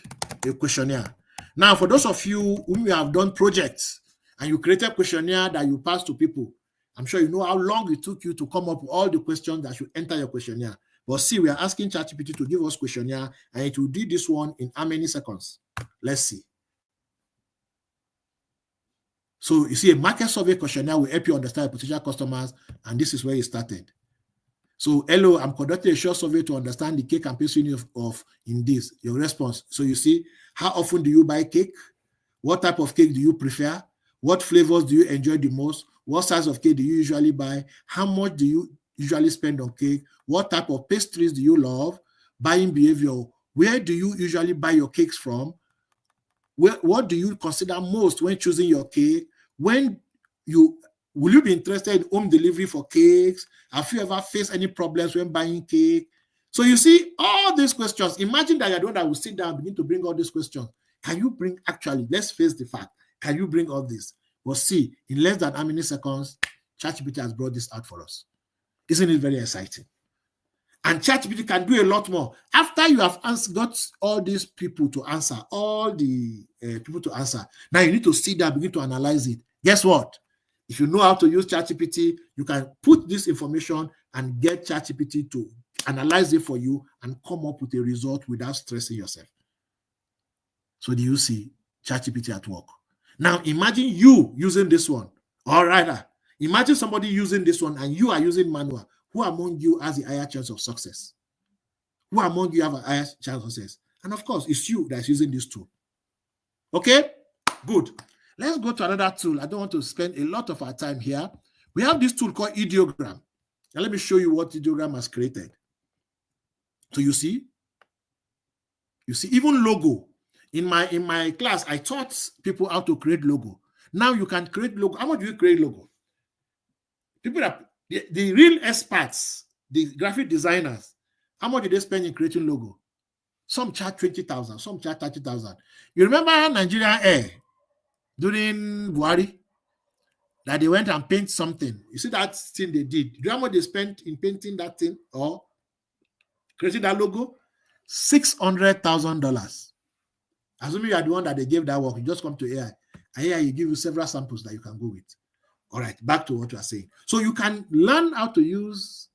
Speaker 1: a questionnaire? Now, for those of you who have done projects and you created a questionnaire that you pass to people, I'm sure you know how long it took you to come up with all the questions that should enter your questionnaire. But see, we are asking ChatGPT to give us questionnaire, and it will do this one in how many seconds? Let's see. So you see, a market survey questionnaire will help you understand potential customers, and this is where it started. So, hello, I'm conducting a short survey to understand the cake and pastry of in this, your response. So you see, how often do you buy cake? What type of cake do you prefer? What flavors do you enjoy the most? What size of cake do you usually buy? How much do you usually spend on cake? What type of pastries do you love? Buying behavior. Where do you usually buy your cakes from? What do you consider most when choosing your cake? Will you be interested in home delivery for cakes? Have you ever faced any problems when buying cake? So you see all these questions. Imagine that you're the one that will sit down and begin to bring all these questions. Can you bring, actually, let's face the fact, can you bring all this? Well, see, in less than how many seconds, ChatGPT has brought this out for us. Isn't it very exciting? And ChatGPT can do a lot more. After you have got all these people to answer, now you need to sit down and begin to analyze it. Guess what? If you know how to use ChatGPT, you can put this information and get ChatGPT to analyze it for you and come up with a result without stressing yourself. So do you see ChatGPT at work? Now imagine you using this one. All right. Imagine somebody using this one and you are using manual. Who among you has a higher chance of success? Who among you have a higher chance of success? And of course, it's you that's using this tool. Okay? Good. Let's go to another tool. I don't want to spend a lot of our time here. We have this tool called ideogram. Now let me show you what ideogram has created. So you see, even logo. In my class, I taught people how to create logo. Now you can create logo. How much do you create logo? People that the real experts, the graphic designers, how much do they spend in creating logo? Some charge 20,000, some charge 30,000. You remember Nigerian Air during Buhari that they went and paint something? You see that thing they did? Do you know how much they spent in painting that thing or creating that logo? $600,000. Assuming you are the one that they gave that work, you just come to AI. And AI will give you several samples that you can go with. All right, back to what you are saying. So you can learn how to use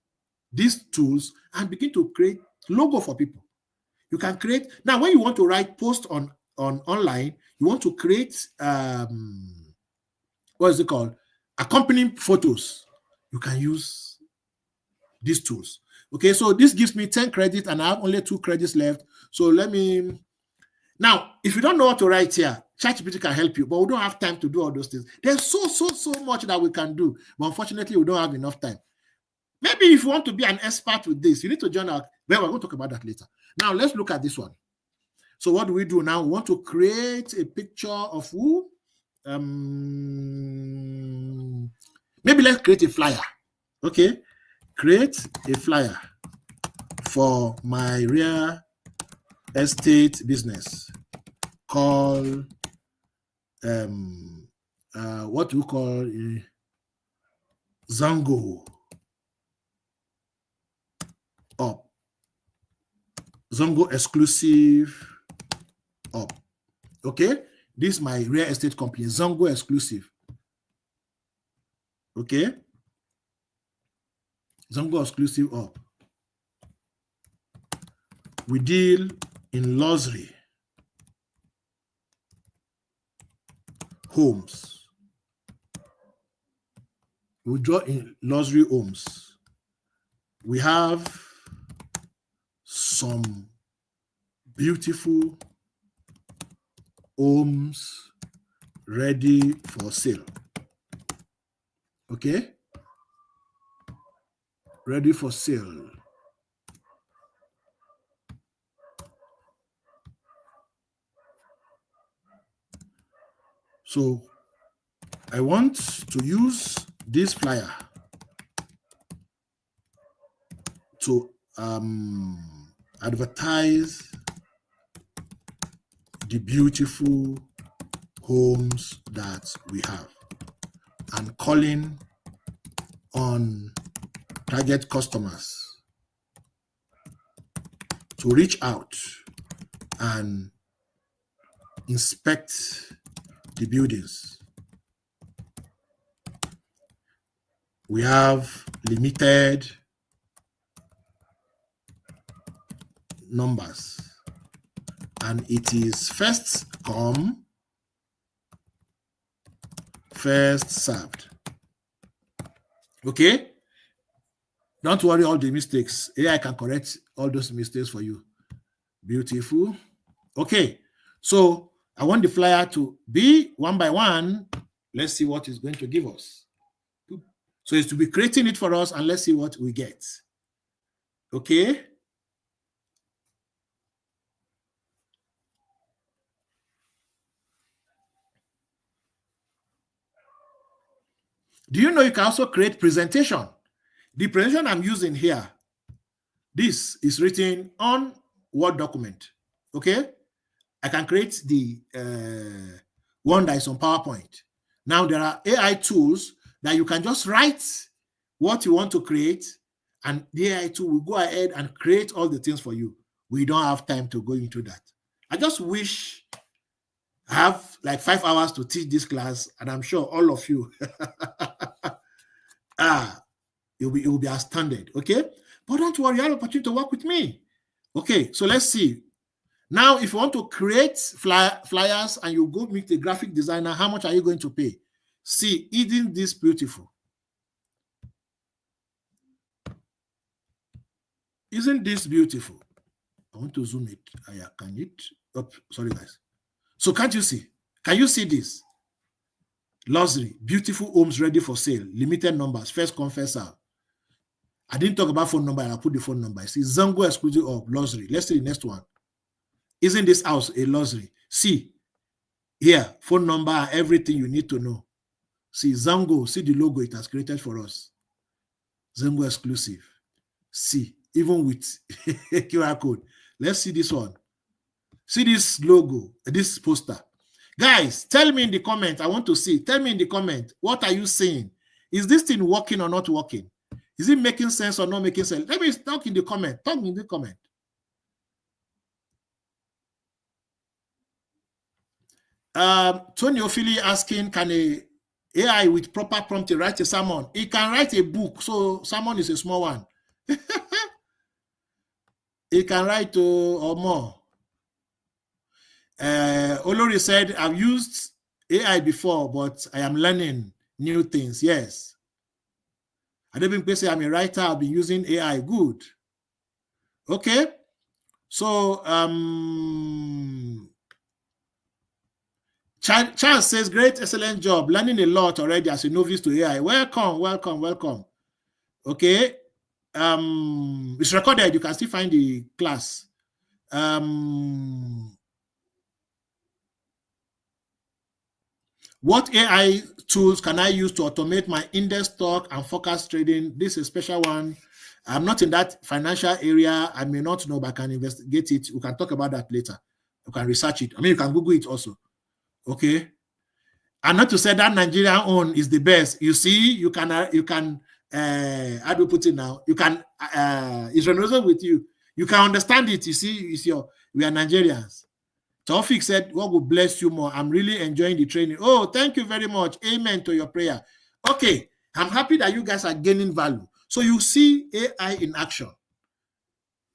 Speaker 1: these tools and begin to create logo for people. You can create, now when you want to write post on online, you want to create, what is it called? Accompanying photos. You can use these tools. Okay, so this gives me 10 credits and I have only 2 credits left. So now, if you don't know what to write here, ChatGPT can help you, but we don't have time to do all those things. There's so much that we can do, but unfortunately, we don't have enough time. Maybe if you want to be an expert with this, you need to join our, well, we're going to talk about that later. Now, let's look at this one. So what do we do now? We want to create a picture of who? Maybe let's create a flyer. Okay, create a flyer for my rear estate business called what we call Zango up. Zango exclusive up. Okay, this is my real estate company, Zango exclusive. Okay, Zango exclusive up. We deal in luxury homes. We draw in luxury homes. We have some beautiful homes ready for sale. Okay? Ready for sale. So I want to use this flyer to advertise the beautiful homes that we have and calling on target customers to reach out and inspect the buildings. We have limited numbers and it is first come, first served. Okay? Don't worry all the mistakes. AI can correct all those mistakes for you. Beautiful. Okay, so I want the flyer to be one by one. Let's see what it's going to give us. So it's to be creating it for us and let's see what we get. Okay. Do you know you can also create presentation? The presentation I'm using here, this is written on Word document. Okay. I can create the one that is on PowerPoint. Now there are AI tools that you can just write what you want to create and the AI tool will go ahead and create all the things for you. We don't have time to go into that. I just wish I have like 5 hours to teach this class and I'm sure all of you you'll be astounded. Okay, but don't worry, you have an opportunity to work with me. Okay, so let's see. Now, if you want to create flyers and you go meet a graphic designer, how much are you going to pay? See, isn't this beautiful? Isn't this beautiful? I want to zoom it. Can it? Oh, sorry, guys. So can't you see? Can you see this? Luxury, beautiful homes ready for sale, limited numbers, first come, first serve. I didn't talk about phone number, and I put the phone number. See, Zango exclusive of luxury. Let's see the next one. Isn't this house a luxury? See, here, phone number, everything you need to know. See, Zango, see the logo it has created for us. Zango exclusive. See, even with QR code. Let's see this one. See this logo, this poster. Guys, tell me in the comment. I want to see. Tell me in the comment. What are you saying? Is this thing working or not working? Is it making sense or not making sense? Let me talk in the comment. Talk in the comment. Tony Ophelia asking, can a AI with proper prompt write a sermon? It can write a book, so sermon is a small one. It can write or more. Olori said, I've used AI before, but I am learning new things. Yes. I don't even say I'm a writer. I've been using AI. Good. Okay. So, Charles says, great, excellent job. Learning a lot already as a novice to AI. Welcome, welcome, welcome. Okay. It's recorded. You can still find the class. What AI tools can I use to automate my index stock and forecast trading? This is a special one. I'm not in that financial area. I may not know, but I can investigate it. We can talk about that later. You can research it. I mean, you can Google it also. Okay. And not to say that Nigerian own is the best. You see, you can how do you put it now? You can it's resonating with you. You can understand it. You see, we are Nigerians. Taufik said, God will bless you more. I'm really enjoying the training. Oh, thank you very much. Amen to your prayer. Okay. I'm happy that you guys are gaining value. So you see AI in action.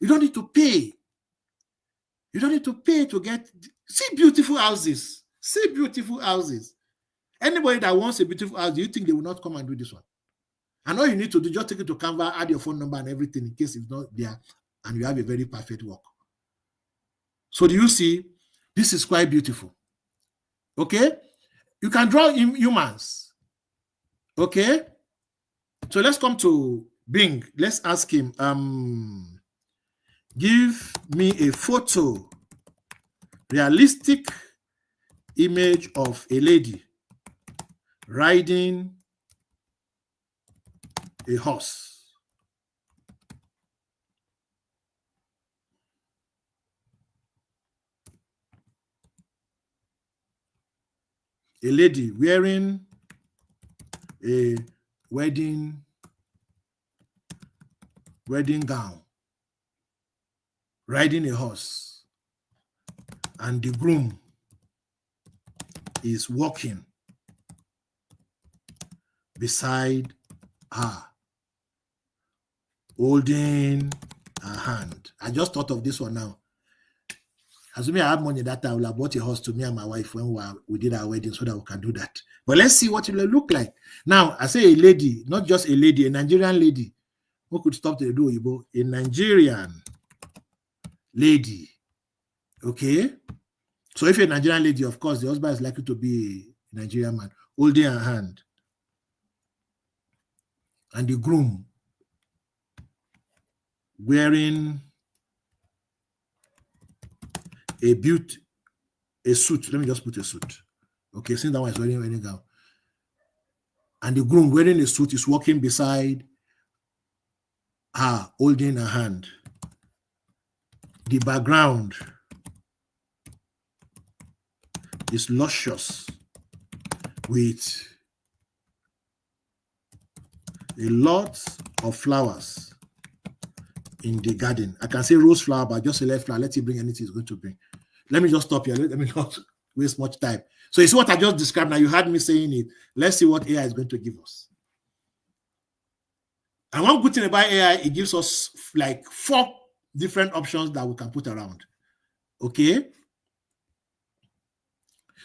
Speaker 1: You don't need to pay. You don't need to pay to see beautiful houses. See beautiful houses. Anybody that wants a beautiful house, do you think they will not come and do this one? And all you need to do, just take it to Canva, add your phone number and everything in case it's not there, and you have a very perfect work. So do you see? This is quite beautiful. Okay? You can draw humans. Okay? So let's come to Bing. Let's ask him, give me a photo, realistic image of a lady riding a horse. A lady wearing a wedding gown, riding a horse, and the groom is walking beside her, holding her hand. I just thought of this one now. Assuming I have money that I will have bought a horse to me and my wife when we did our wedding so that we can do that. But let's see what it will look like. Now, I say a lady, not just a lady, a Nigerian lady. Who could stop to do Igbo? A Nigerian lady. Okay? So if you're a Nigerian lady, of course, the husband is likely to be a Nigerian man, holding her hand. And the groom wearing a suit. Let me just put a suit. Okay, since that one is wearing a wedding gown. And the groom wearing a suit is walking beside her, holding her hand. The background is luscious with a lot of flowers in the garden. I can say rose flower, but just a left flower. Let it bring anything it's going to bring. Let me just stop here. Let me not waste much time. So you see what I just described now. You heard me saying it. Let's see what AI is going to give us. And one good thing about AI, it gives us like 4 different options that we can put around. Okay?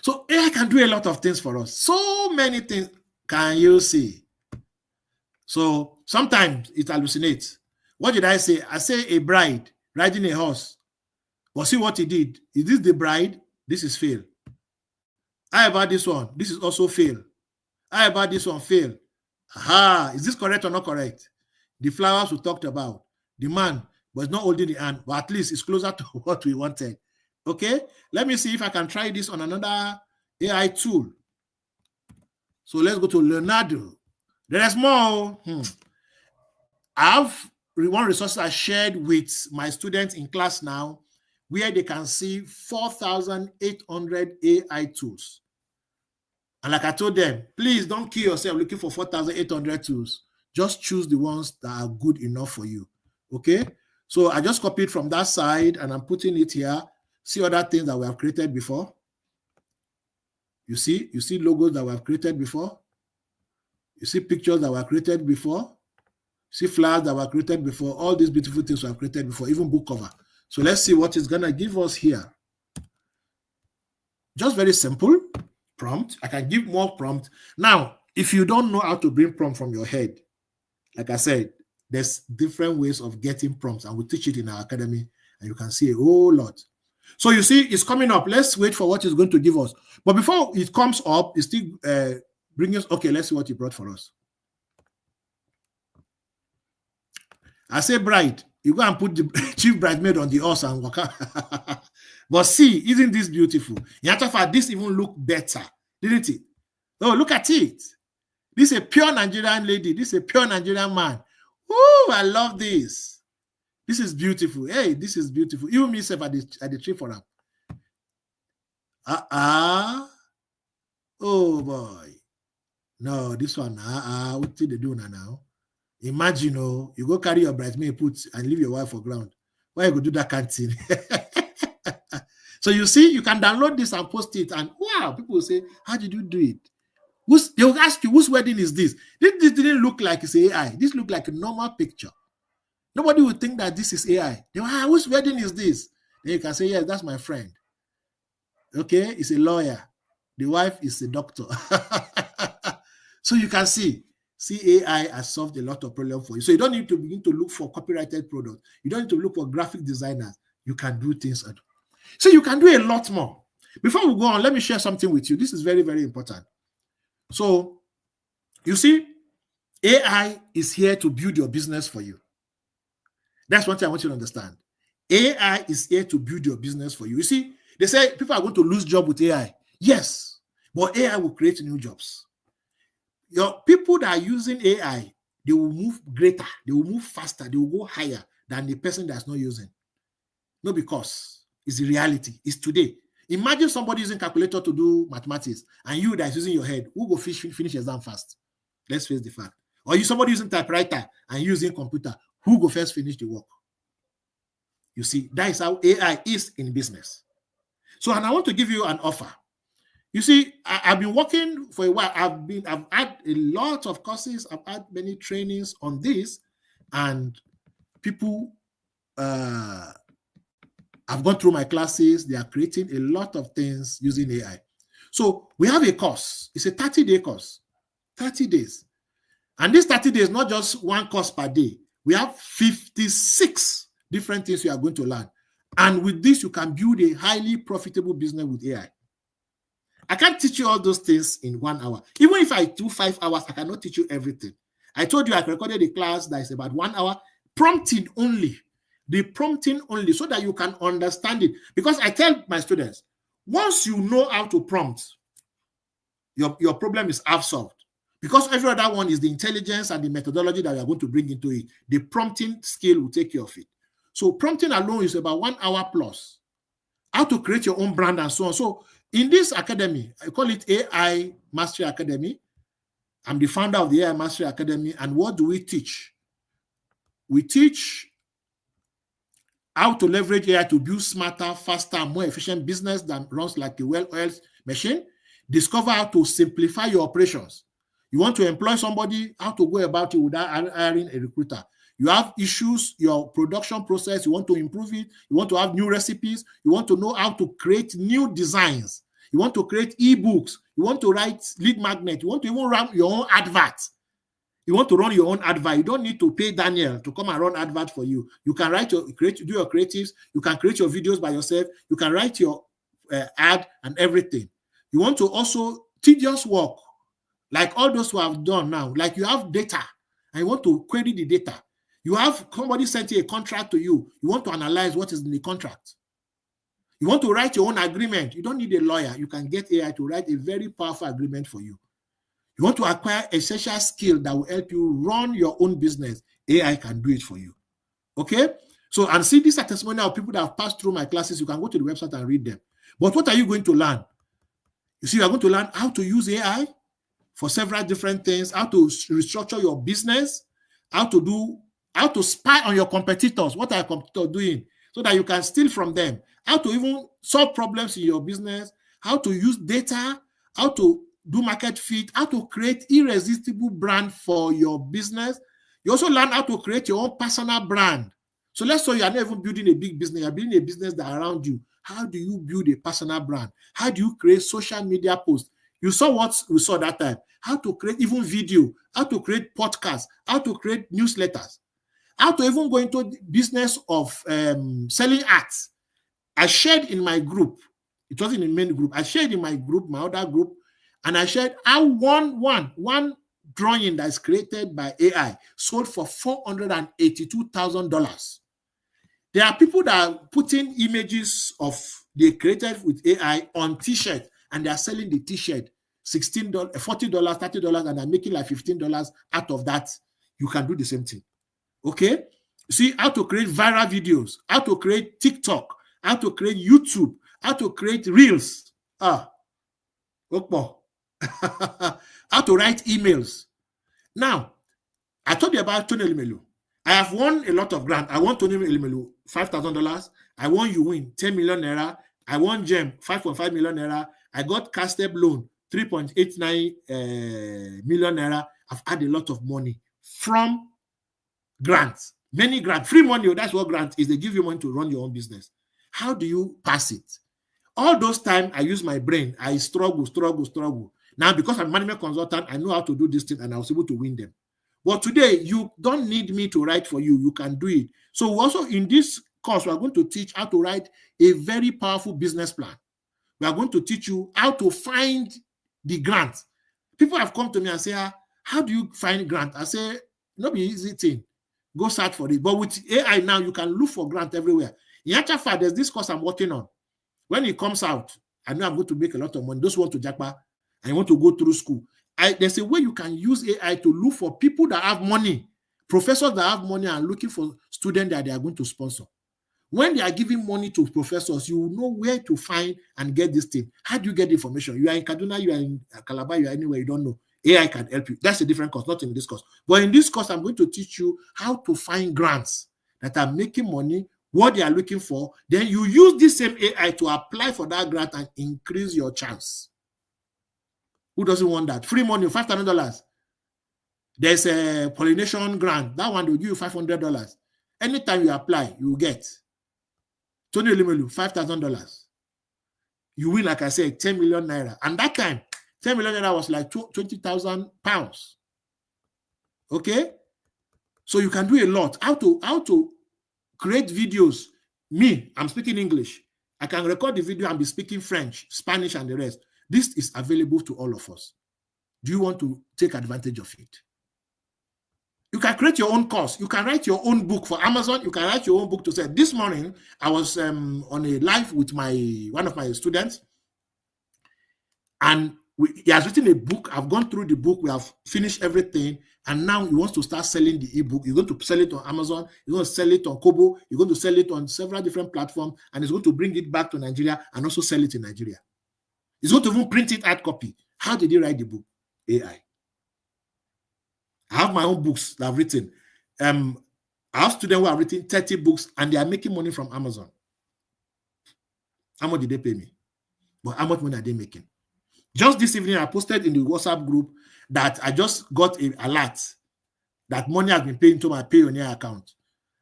Speaker 1: So AI can do a lot of things for us. So many things can you see. So sometimes it hallucinates. What did I say? I say a bride riding a horse. But see what he did. Is this the bride? This is fail. How about this one? This is also fail. How about this one? Fail. Aha. Is this correct or not correct? The flowers we talked about. The man was not holding the hand, but at least it's closer to what we wanted. Okay? Let me see if I can try this on another AI tool. So let's go to Leonardo. There is more. I have one resource I shared with my students in class now, where they can see 4,800 AI tools. And like I told them, please don't kill yourself looking for 4,800 tools. Just choose the ones that are good enough for you. Okay? So I just copied from that side and I'm putting it here. See other things that we have created before. You see logos that we have created before. You see pictures that were created before. See flowers that were created before. All these beautiful things were created before, even book cover. So let's see what it's going to give us here. Just very simple prompt. I can give more prompt. Now, if you don't know how to bring prompt from your head, like I said, there's different ways of getting prompts, and we teach it in our academy, and you can see a whole lot. So you see, it's coming up. Let's wait for what it's going to give us. But before it comes up, it's still bringing us. Okay, let's see what he brought for us. I say, bride, you go and put the chief bridesmaid on the horse and walk out. But see, isn't this beautiful? In actual fact, this even look better, didn't it? Oh, look at it. This is a pure Nigerian lady. This is a pure Nigerian man. Oh, I love this. This is beautiful. Hey, this is beautiful. You myself at the tree for them. Oh boy. No, this one. What did they do now? Imagine, you go carry your bridesmaid put and leave your wife for ground. Why you go do that kind of thing? So you see, you can download this and post it, and wow, people will say, "How did you do it?" They will ask you, "Whose wedding is this?" This didn't look like it's AI. This looked like a normal picture. Nobody would think that this is AI. They will, whose wedding is this? Then you can say, "Yes, that's my friend." Okay, he's a lawyer. The wife is a doctor. So you can see AI has solved a lot of problems for you. So you don't need to begin to look for copyrighted products. You don't need to look for graphic designers. You can do things. So you can do a lot more. Before we go on, let me share something with you. This is very, very important. So you see, AI is here to build your business for you. That's one thing I want you to understand. AI is here to build your business for you. You see, they say people are going to lose jobs with AI. Yes, but AI will create new jobs. Your people that are using AI, they will move greater, they will move faster, they will go higher than the person that's not using. No, because it's the reality. It's today. Imagine somebody using calculator to do mathematics, and you that's using your head, who go finish exam fast? Let's face the fact. Or you somebody using typewriter and using computer, who go first finish the work? You see, that is how AI is in business. So, and I want to give you an offer. You see, I've been working for a while. I've had a lot of courses. I've had many trainings on this, and people have gone through my classes. They are creating a lot of things using AI. So we have a course. It's a 30-day course, 30 days. And this 30 days, not just one course per day. We have 56 different things you are going to learn. And with this, you can build a highly profitable business with AI. I can't teach you all those things in 1 hour. Even if I do 5 hours, I cannot teach you everything. I told you I recorded a class that is about 1 hour, prompting only. The prompting only, so that you can understand it. Because I tell my students, once you know how to prompt, your problem is half solved. Because every other one is the intelligence and the methodology that we are going to bring into it. The prompting skill will take care of it. So prompting alone is about 1 hour plus. How to create your own brand and so on. So in this academy, I call it AI Mastery Academy. I'm the founder of the AI Mastery Academy. And what do we teach? We teach how to leverage AI to build smarter, faster, more efficient business that runs like a well-oiled machine. Discover how to simplify your operations. You want to employ somebody, how to go about it without hiring a recruiter. You have issues, your production process, you want to improve it. You want to have new recipes. You want to know how to create new designs. You want to create ebooks. You want to write lead magnet. You want to even run your own advert. You want to run your own advert. You don't need to pay Daniel to come and run advert for you. You can do your creatives. You can create your videos by yourself. You can write your ad and everything. You want to also tedious work, like all those who have done now. Like you have data and you want to query the data. You have somebody sent you a contract to you. You want to analyze what is in the contract. You want to write your own agreement. You don't need a lawyer. You can get AI to write a very powerful agreement for you. You want to acquire essential skill that will help you run your own business. AI can do it for you. Okay? So, and see, these are testimonials of people that have passed through my classes. You can go to the website and read them. But what are you going to learn? You see, you are going to learn how to use AI for several different things, how to restructure your business, how to spy on your competitors. What are your competitors doing? So that you can steal from them. How to even solve problems in your business, how to use data, how to do market fit, how to create irresistible brand for your business. You also learn how to create your own personal brand. So let's say you are not even building a big business, you're building a business that around you. How do you build a personal brand? How do you create social media posts? You saw what we saw that time. How to create even video, how to create podcasts, how to create newsletters, how to even go into the business of selling ads. I shared in my group. It wasn't in the main group. I shared in my group, my other group, and I shared how one drawing that is created by AI sold for $482,000. There are people that are putting images of they created with AI on t-shirt, and they are selling the t-shirt $16, $40, $30, and I'm making like $15 out of that. You can do the same thing. Okay? See how to create viral videos, how to create TikTok, how to create YouTube, how to create Reels. How to write emails. Now, I told you about Tony Elimelu. I have won a lot of grants. I won Tony Elimelu $5,000. I won You Win 10 million naira. I won GEM 5.5 million naira. I got Castep loan 3.89 million naira. I've had a lot of money from grants. Many grants, free money. That's what grant is. They give you money to run your own business. How do you pass it? All those times I use my brain. I struggle. Now, because I'm a management consultant, I know how to do this thing, and I was able to win them. But today, you don't need me to write for you. You can do it. So also in this course, we are going to teach how to write a very powerful business plan. We are going to teach you how to find the grant. People have come to me and say, how do you find grant? I say, not be easy thing. Go search for it. But with AI now, you can look for grant everywhere. In Yachafa, there's this course I'm working on. When it comes out, I know I'm going to make a lot of money. Those who want to jackpot and want to go through school, there's a way you can use AI to look for people that have money, professors that have money and looking for students that they are going to sponsor. When they are giving money to professors, you know where to find and get this thing. How do you get the information? You are in Kaduna, you are in Calabar, you are anywhere, you don't know. AI can help you. That's a different course, not in this course. But in this course, I'm going to teach you how to find grants that are making money, what they are looking for. Then you use this same AI to apply for that grant and increase your chance. Who doesn't want that? Free money, $5,000. There's a pollination grant. That one will give you $500. Anytime you apply, you will get. Tony Elimelu, $5,000. You win, like I said, 10 million naira. And that time, 10 million naira was like 20,000 pounds. Okay? So you can do a lot. How to create videos. Me, I'm speaking English. I can record the video and be speaking French, Spanish, and the rest. This is available to all of us. Do you want to take advantage of it? You can create your own course. You can write your own book for Amazon. You can write your own book to sell. This morning, I was on a live with one of my students, and he has written a book. I've gone through the book. We have finished everything, and now he wants to start selling the ebook. He's going to sell it on Amazon. He's going to sell it on Kobo. He's going to sell it on several different platforms, and he's going to bring it back to Nigeria and also sell it in Nigeria. He's going to even print it hard copy. How did he write the book? AI. I have my own books that I've written. I have students who have written 30 books and they are making money from Amazon. How much did they pay me? But how much money are they making? Just this evening, I posted in the WhatsApp group that I just got an alert that money has been paid into my Payoneer account.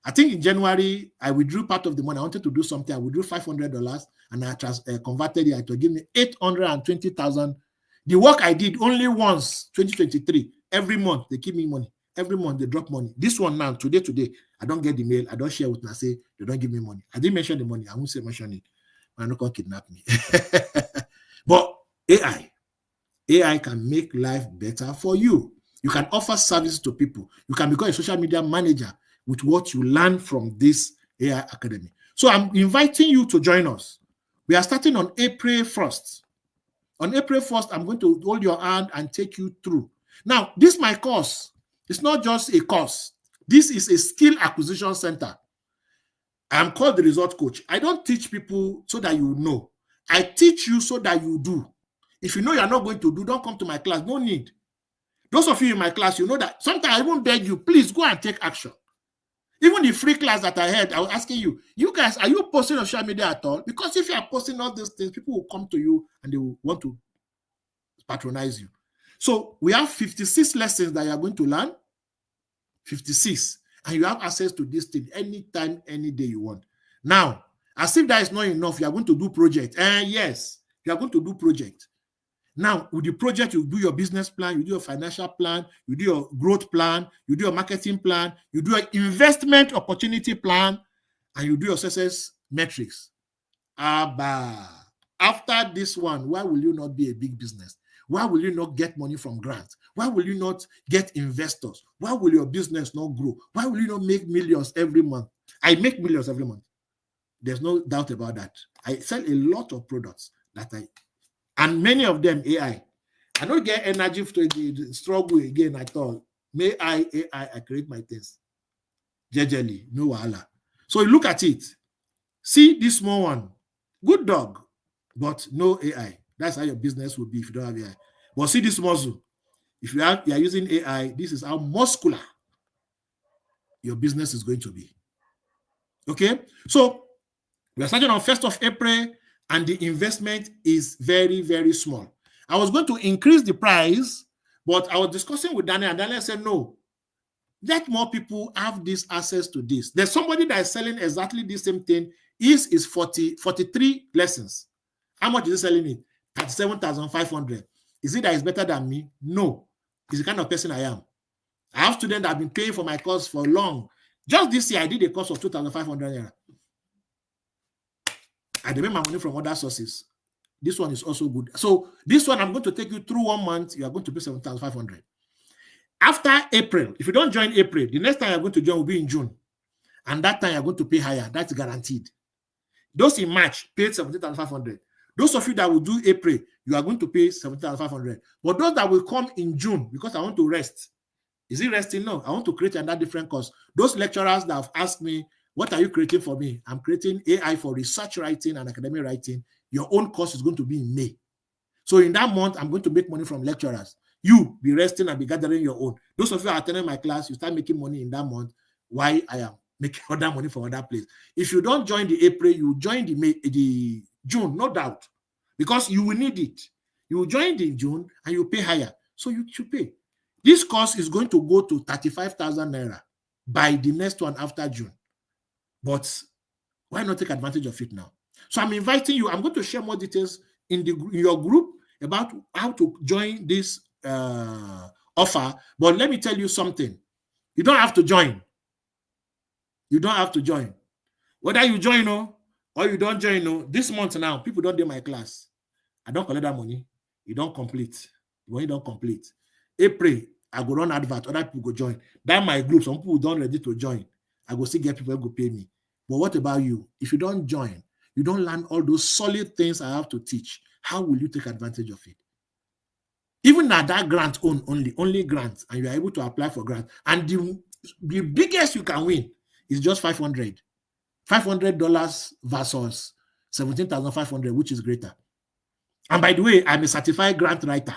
Speaker 1: I think in January, I withdrew part of the money. I wanted to do something. I withdrew $500 and I converted it to give me $820,000. The work I did only once, 2023. Every month, they give me money. Every month, they drop money. This one now, today, I don't get the mail. I don't share with them. I say, they don't give me money. I didn't mention the money. I won't say mention it. I'm not going to kidnap me. But AI can make life better for you. You can offer services to people. You can become a social media manager with what you learn from this AI Academy. So I'm inviting you to join us. We are starting on April 1st. On April 1st, I'm going to hold your hand and take you through. Now, this my course. It's not just a course. This is a skill acquisition center. I'm called the result coach. I don't teach people so that you know. I teach you so that you do. If you know you're not going to do, don't come to my class. No need. Those of you in my class, you know that sometimes I won't beg you, please go and take action. Even the free class that I had, I was asking you, you guys, are you posting on social media at all? Because if you are posting all these things, people will come to you and they will want to patronize you. So we have 56 lessons that you are going to learn. 56. And you have access to this thing anytime, any day you want. Now, as if that is not enough, you are going to do project. Yes, you are going to do project. Now, with the project, you do your business plan, you do your financial plan, you do your growth plan, you do your marketing plan, you do your investment opportunity plan, and you do your success metrics. After this one, why will you not be a big business? Why will you not get money from grants? Why will you not get investors? Why will your business not grow? Why will you not make millions every month? I make millions every month. There's no doubt about that. I sell a lot of products and many of them AI. I don't get energy to the struggle again at all. May I create my things. Jejely, no wahala. So you look at it. See this small one. Good dog, but no AI. That's how your business will be if you don't have AI. But see this muscle. If you are using AI, this is how muscular your business is going to be. Okay? So we are starting on 1st of April, and the investment is very, very small. I was going to increase the price, but I was discussing with Daniel, and Daniel said, no, let more people have this access to this. There's somebody that is selling exactly the same thing. Is 43 lessons. How much is he selling it? 37,500. Is it that it's better than me? No. It's the kind of person I am. I have students that have been paying for my course for long. Just this year, I did a course of 2,500 naira. I made my money from other sources. This one is also good. So this one, I'm going to take you through 1 month. You are going to pay 7,500. After April, if you don't join April, the next time you're going to join will be in June. And that time you're going to pay higher. That's guaranteed. Those in March paid 17,500. Those of you that will do April, you are going to pay 17,500. But those that will come in June, because I want to rest. Is it resting? No. I want to create another different course. Those lecturers that have asked me, what are you creating for me? I'm creating AI for research writing and academic writing. Your own course is going to be in May. So in that month, I'm going to make money from lecturers. You be resting and be gathering your own. Those of you are attending my class, you start making money in that month. Why I am making other money from other place. If you don't join the April, you join the June, no doubt, because you will need it. You will join the June and you pay higher. So you should pay. This course is going to go to 35,000 naira by the next one after June. But why not take advantage of it now? So I'm inviting you. I'm going to share more details in your group about how to join this offer. But let me tell you something. You don't have to join. You don't have to join. Whether you join or you don't join, this month now, people don't do my class. I don't collect that money. You don't complete. When you don't complete. April, I go run advert, other people go join. That my group, some people don't ready to join. I go still get people who go pay me. But what about you? If you don't join, you don't learn all those solid things I have to teach. How will you take advantage of it? Even at that grant only grant, and you are able to apply for grant, and the biggest you can win is just $500 versus 17,500, which is greater. And by the way, I'm a certified grant writer.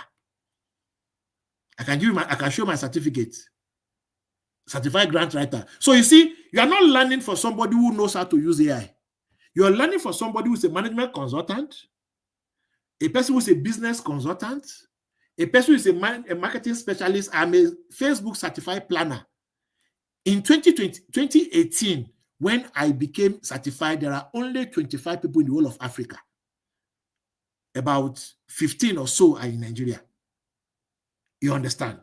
Speaker 1: I can show my certificate. Certified grant writer. So you see, you are not learning for somebody who knows how to use AI. You are learning for somebody who is a management consultant, a person who is a business consultant, a person who is a marketing specialist. I'm a Facebook certified planner. In 2018, when I became certified, there are only 25 people in the whole of Africa. About 15 or so are in Nigeria. You understand?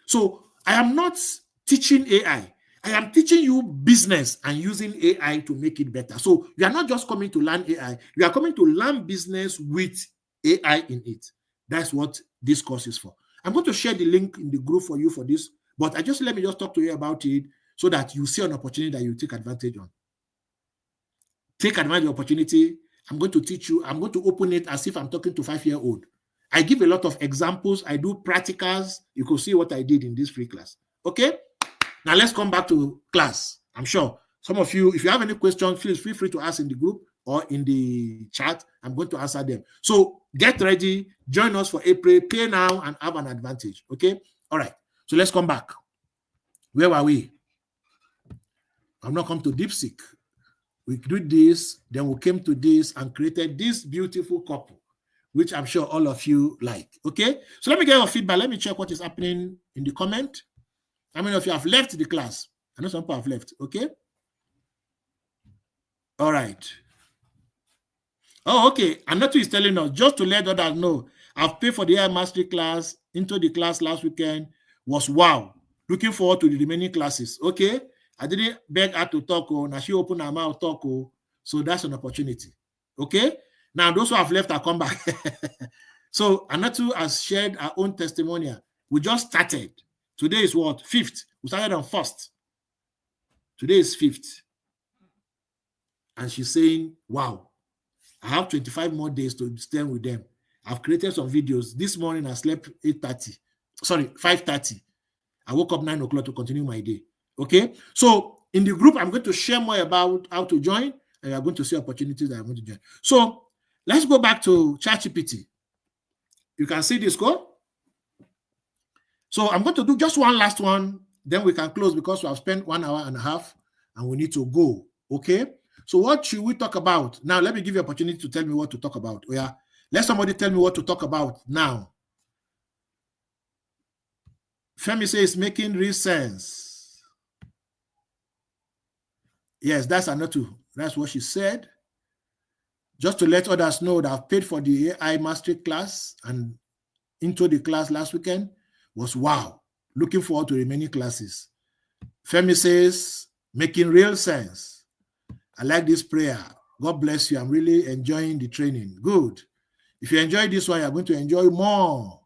Speaker 1: So I am not teaching AI. I am teaching you business and using AI to make it better. So you are not just coming to learn AI. You are coming to learn business with AI in it. That's what this course is for. I'm going to share the link in the group for you for this, but let me just talk to you about it so that you see an opportunity that you take advantage on. Take advantage of the opportunity. I'm going to teach you. I'm going to open it as if I'm talking to a 5-year-old. I give a lot of examples. I do practicals. You can see what I did in this free class. Okay? Now let's come back to class. I'm sure some of you, if you have any questions, feel free to ask in the group or in the chat. I'm going to answer them. So get ready. Join us for April. Pay now and have an advantage. Okay? All right. So let's come back. Where were we? I'm not come to DeepSeek. We did this, then we came to this and created this beautiful couple, which I'm sure all of you like. Okay? So let me get your feedback. Let me check what is happening in the comment. How many of you have left the class? I know some people have left. Okay? All right. Oh, okay. Another is telling us, just to let others know, I've paid for the AI Mastery class, into the class last weekend, was wow. Looking forward to the remaining classes. Okay? I didn't beg her to talk. Now she opened her mouth talk. So that's an opportunity. Okay? Now those who have left are come back. So Anatu has shared her own testimonial. We just started. Today is what? 5th. We started on 1st. Today is 5th. And she's saying, wow, I have 25 more days to stand with them. I've created some videos. This morning I slept 8:30. Sorry, 5:30. I woke up 9 o'clock to continue my day. Okay. So in the group, I'm going to share more about how to join, and you're going to see opportunities that I'm going to join. So let's go back to ChatGPT. You can see this code. So I'm going to do just one last one, then we can close because we have spent 1 hour and a half and we need to go. Okay. So what should we talk about? Now, let me give you an opportunity to tell me what to talk about. Oh, yeah. Let somebody tell me what to talk about now. Femi says making real sense. Yes, that's another. That's what she said. Just to let others know that I've paid for the AI mastery class and into the class last weekend was wow. Looking forward to remaining classes. Femi says making real sense. I like this prayer. God bless you. I'm really enjoying the training. Good. If you enjoy this one, you're going to enjoy more.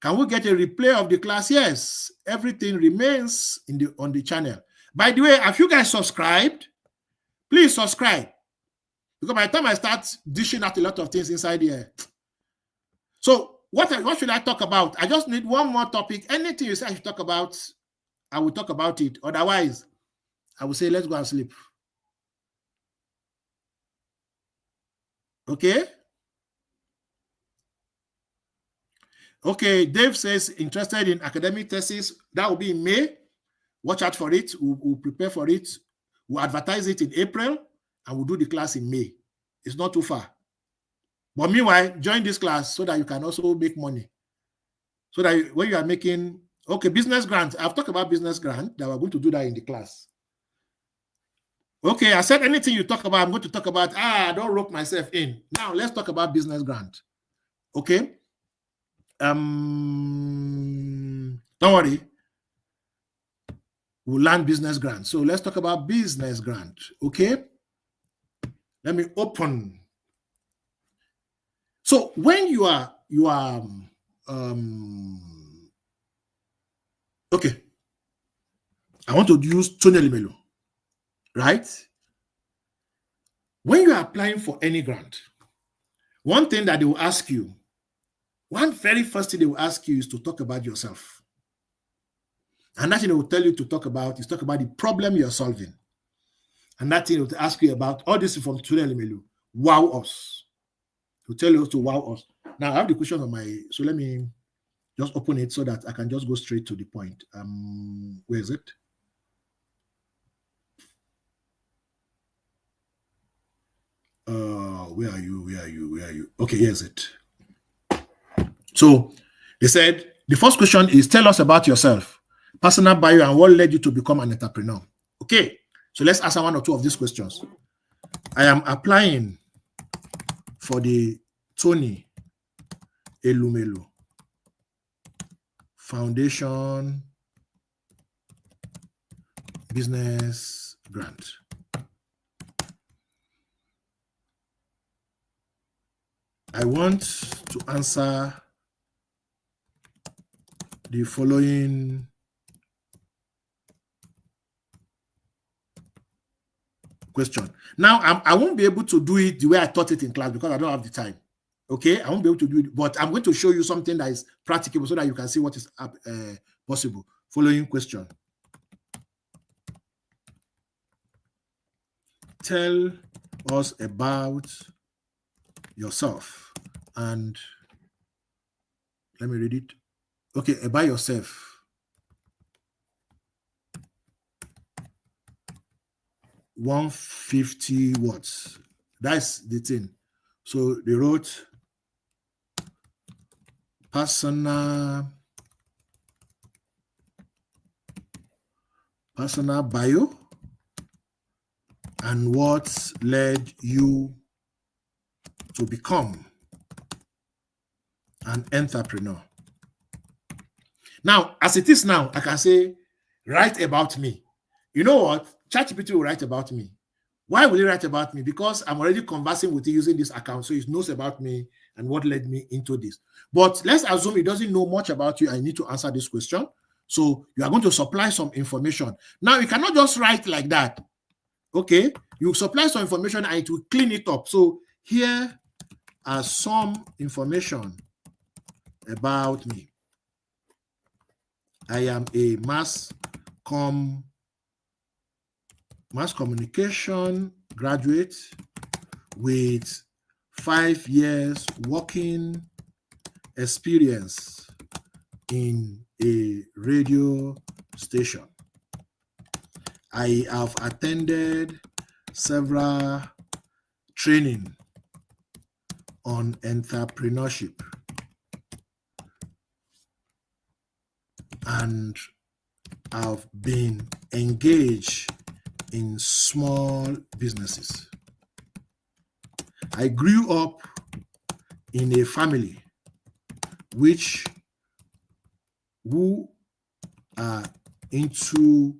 Speaker 1: Can we get a replay of the class? Yes. Everything remains on the channel. By the way, have you guys subscribed? Please subscribe. Because by the time I start dishing out a lot of things inside here. So what should I talk about? I just need one more topic. Anything you say I should talk about, I will talk about it. Otherwise, I will say, let's go and sleep. Okay? Okay, Dave says interested in academic thesis. That will be in May. Watch out for it. We'll prepare for it. We'll advertise it in April, and we'll do the class in May. It's not too far. But meanwhile, join this class so that you can also make money. So that when you are making, okay, business grant. I've talked about business grant, that we're going to do that in the class. Okay, I said anything you talk about, I'm going to talk about, I don't rope myself in. Now, let's talk about business grant. Okay? Don't worry. We'll learn business grant. So let's talk about business grant. Okay? Let me open. So when you are okay. I want to use Tonelli, right? When you are applying for any grant, one thing that they will ask you, one very first thing they will ask you is to talk about yourself. And that thing they will tell you to talk about is talk about the problem you're solving. And that thing they will ask you about, all this is from Tonelli, wow us. To tell you to wow us. Now I have the question on my, so let me just open it so that I can just go straight to the point. Where is it? Where are you? Okay, here's it. So they said the first question is tell us about yourself, personal bio, and what led you to become an entrepreneur. Okay, so let's answer one or two of these questions. I am applying for the Tony Elumelu Foundation Business Grant. I want to answer the following question. Now, I won't be able to do it the way I taught it in class because I don't have the time. Okay, I won't be able to do it, but I'm going to show you something that is practicable so that you can see what is possible. Following question. Tell us about yourself and let me read it. Okay, about yourself. 150 words. That's the thing. So they wrote personal bio and what led you to become an entrepreneur. Now, as it is now, I can say, write about me. You know what? ChatGPT will write about me. Why will he write about me? Because I'm already conversing with you using this account, so he knows about me and what led me into this. But let's assume he doesn't know much about you. I need to answer this question. So you are going to supply some information. Now, you cannot just write like that. Okay? You supply some information and it will clean it up. So here are some information about me. I am a mass communication graduate with 5 years working experience in a radio station. I have attended several training on entrepreneurship and have been engaged in small businesses. I grew up in a family who are into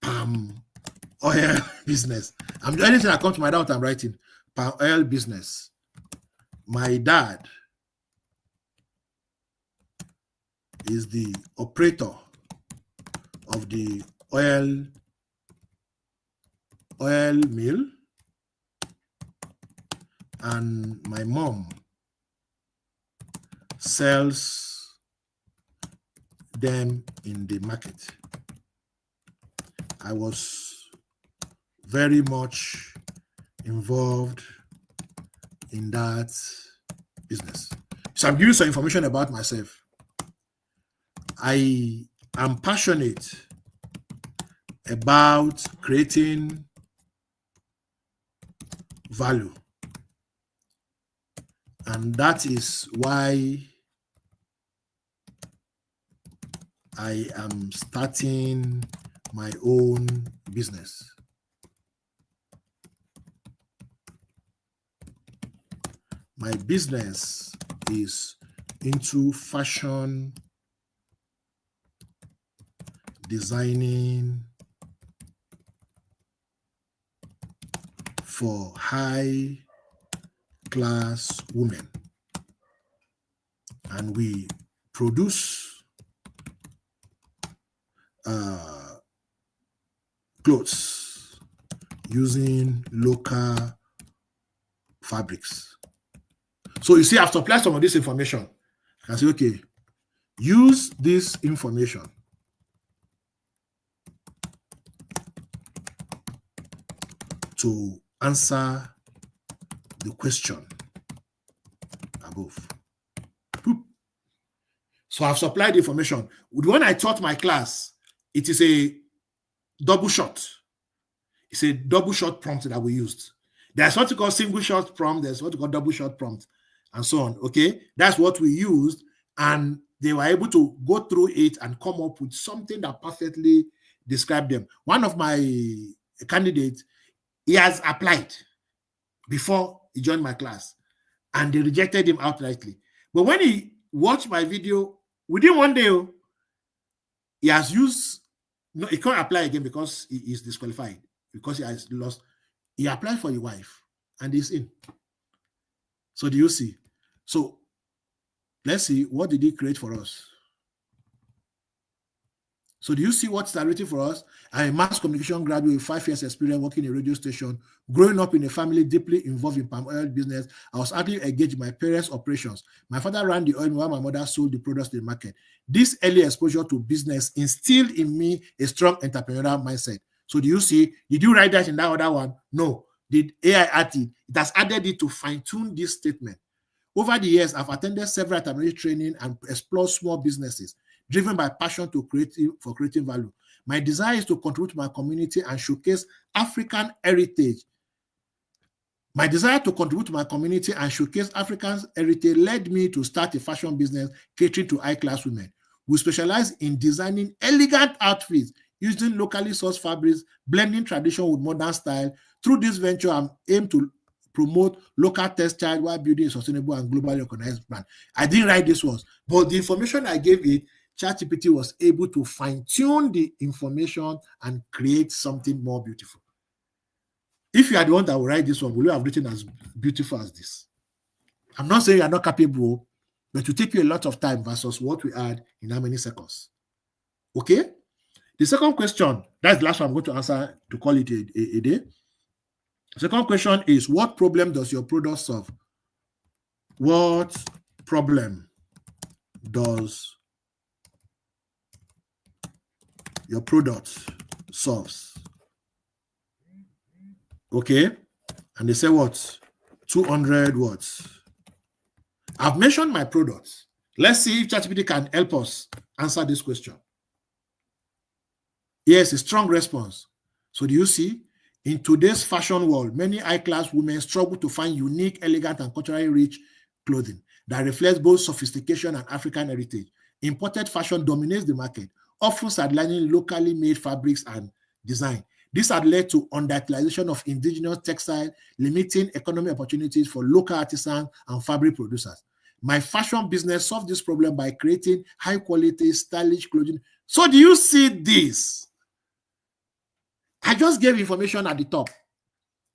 Speaker 1: palm oil business. Anything that comes to my mind, I'm writing palm oil business. My dad is the operator of the oil mill, and my mom sells them in the market. I was very much involved in that business. So I'm giving you some information about myself. I am passionate about creating value. And that is why I am starting my own business. My business is into fashion designing for high class women, and we produce clothes using local fabrics. So you see, I've supplied some of this information. I can say, okay, use this information to answer the question above. So I've supplied the information. When I taught my class, it is a double shot. It's a double shot prompt that we used. There's what you call single shot prompt, there's what you call double shot prompt, and so on. Okay, that's what we used, and they were able to go through it and come up with something that perfectly described them. One of my candidates, he has applied before he joined my class, and they rejected him outrightly. But when he watched my video, within one day, he has used, no, he can't apply again because he is disqualified, because he has lost. He applied for a wife and he's in. So do you see? So let's see, what did he create for us? So do you see what's written for us? I'm a mass communication graduate with 5 years experience working in a radio station, growing up in a family deeply involved in palm oil business. I was actively engaged in my parents' operations. My father ran the oil while my mother sold the products to the market. This early exposure to business instilled in me a strong entrepreneurial mindset. So do you see, did you write that in that other one? No. Did AI add it? It has added it to fine-tune this statement. Over the years, I've attended several entrepreneurial training and explored small businesses, driven by passion for creating value. My desire is to contribute to my community and showcase African heritage. My desire to contribute to my community and showcase African heritage led me to start a fashion business catering to high-class women. We specialize in designing elegant outfits using locally sourced fabrics, blending tradition with modern style. Through this venture, I'm aimed to promote local textile while building a sustainable and globally recognized brand. I didn't write this ones, but the information I gave it, ChatGPT was able to fine-tune the information and create something more beautiful. If you are the one that will write this one, will you have written as beautiful as this? I'm not saying you are not capable, but it will take you a lot of time versus what we had in how many seconds. Okay? The second question, that's the last one I'm going to answer to call it a day. The second question is, what problem does your product solve? What problem does your product solves? Okay. And they say what? 200 words. I've mentioned my products. Let's see if ChatGPT can help us answer this question. Yes, a strong response. So do you see? In today's fashion world, many high-class women struggle to find unique, elegant, and culturally rich clothing that reflects both sophistication and African heritage. Imported fashion dominates the market, often sidelining locally made fabrics and design. This had led to underutilization of indigenous textile, limiting economic opportunities for local artisans and fabric producers. My fashion business solved this problem by creating high-quality, stylish clothing. So do you see this? I just gave information at the top.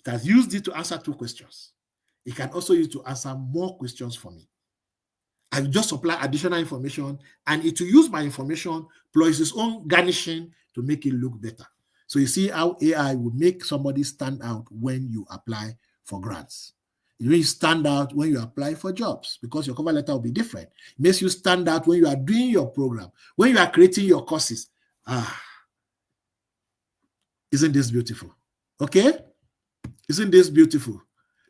Speaker 1: It has used it to answer 2 questions. It can also use it to answer more questions for me. I will just supply additional information, and it will use my information plus its own garnishing to make it look better. So you see how AI will make somebody stand out when you apply for grants. It makes you stand out when you apply for jobs because your cover letter will be different. It makes you stand out when you are doing your program, when you are creating your courses. Isn't this beautiful? Okay? Isn't this beautiful?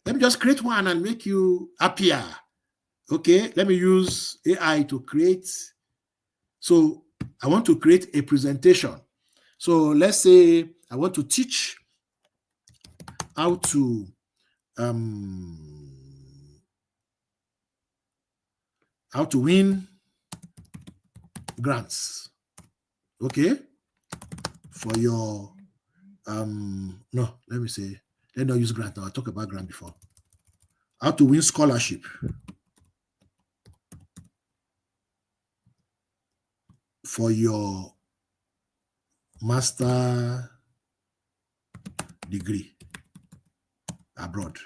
Speaker 1: Let me just create one and make you happier. Okay? Let me use AI to create. So I want to create a presentation. So let's say I want to teach how to win grants. Okay? For your no, let me say, let not use grant now. I'll talk about grant before. How to win scholarship for your master degree abroad.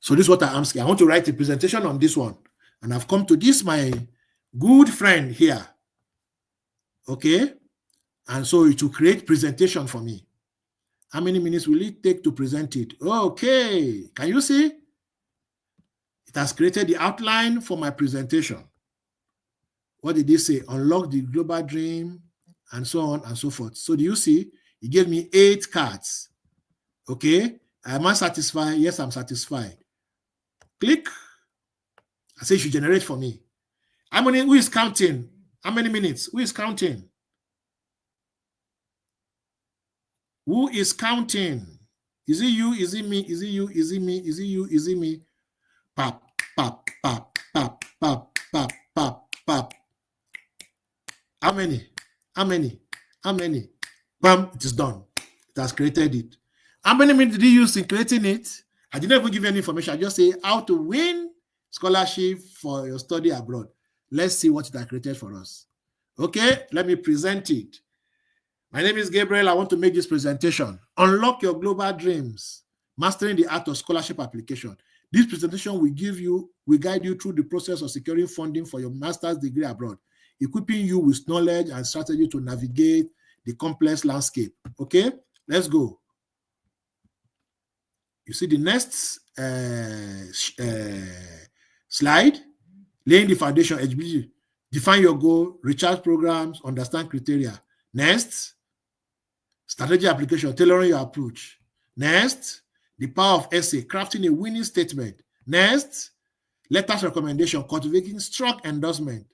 Speaker 1: So this is what I'm asking. I want to write a presentation on this one. And I've come to this, my good friend here. Okay? And so it will create presentation for me. How many minutes will it take to present it? Okay. Can you see? It has created the outline for my presentation. What did it say? Unlock the global dream, and so on and so forth. So do you see? It gave me 8 cards. Okay. Am I satisfied? Yes, I'm satisfied. Click. I say it should generate for me. How many? Who is counting? How many minutes? Who is counting? Who is counting? Is it you? Is it me? Is it you? Is it me? Is it you? Is it me? Pop, pop, pop, pop, pop, pop, pop, pop. How many? How many? How many? Bam, it is done. It has created it. How many minutes did you use in creating it? I didn't even give you any information. I just say how to win scholarship for your study abroad. Let's see what it has created for us. Okay, let me present it. My name is Gabriel. I want to make this presentation. Unlock your global dreams, mastering the art of scholarship application. This presentation will guide you through the process of securing funding for your master's degree abroad, equipping you with knowledge and strategy to navigate the complex landscape. Okay, let's go. You see the next slide, laying the foundation, eligibility. Define your goal, recharge programs, understand criteria. Next, strategy application, tailoring your approach. Next, the power of essay, crafting a winning statement. Next, letters recommendation, cultivating strong endorsement.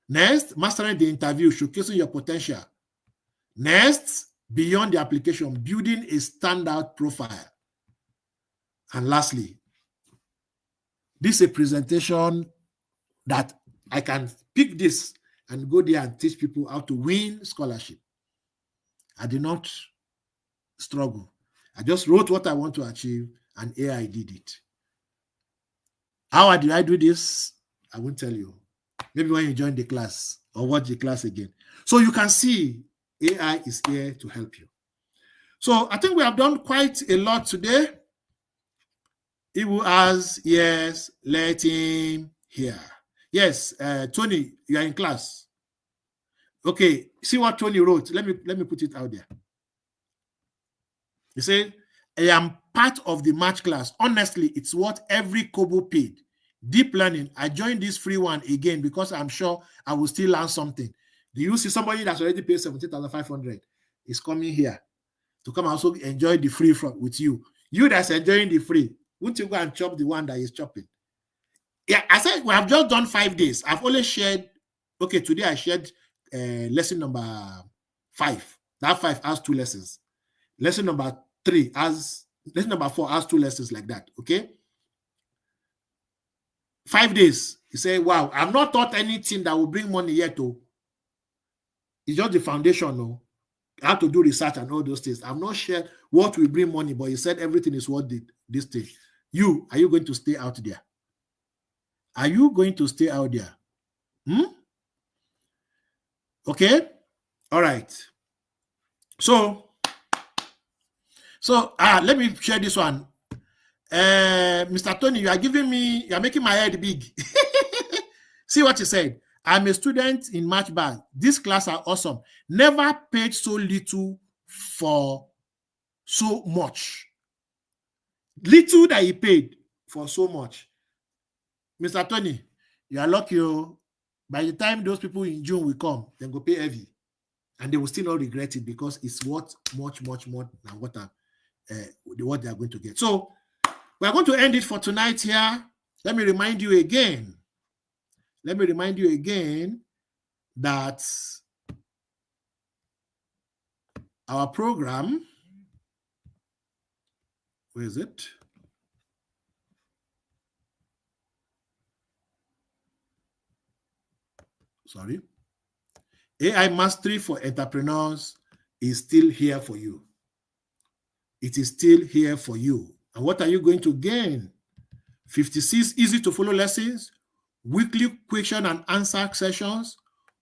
Speaker 1: Next, mastering the interview, showcasing your potential. Next, beyond the application, building a standout profile. And lastly, this is a presentation that I can pick this and go there and teach people how to win scholarship. I did not struggle. I just wrote what I want to achieve, and AI did it. How did I do this? I won't tell you. Maybe when you join the class or watch the class again. So you can see AI is here to help you. So I think we have done quite a lot today. He will ask, yes, let him hear. Yes, Tony, you are in class. Okay, see what Tony wrote. Let me put it out there. He said, I am part of the March class. Honestly, it's what every Kobo paid. Deep learning. I joined this free one again because I'm sure I will still learn something. Do you see somebody that's already paid 17,500 is coming here to come also enjoy the free with you? You that's enjoying the free, won't you go and chop the one that is chopping? Yeah, I said we have just done 5 days. I've only shared, okay, today I shared lesson number 5. That 5 has 2 lessons. Lesson number 4 has 2 lessons like that, okay? 5 days. You say, wow, I've not taught anything that will bring money yet, though. It's just the foundation, no? I have to do research and all those things. I've not shared what will bring money, but you said everything is worth this thing. Are you going to stay out there? Are you going to stay out there? Okay? All right. So let me share this one. Mr. Tony, you are making my head big. See what you said. I'm a student in March Bar. These classes are awesome. Never paid so little for so much. Little that he paid for so much. Mr. Tony, you are lucky. By the time those people in June will come, they go pay heavy. And they will still not regret it because it's worth much, much more than what they are going to get. So we are going to end it for tonight here. Let me remind you again that our program, where is it? Sorry. AI Mastery for Entrepreneurs is still here for you. It is still here for you. And what are you going to gain? 56 easy to follow lessons, weekly question and answer sessions,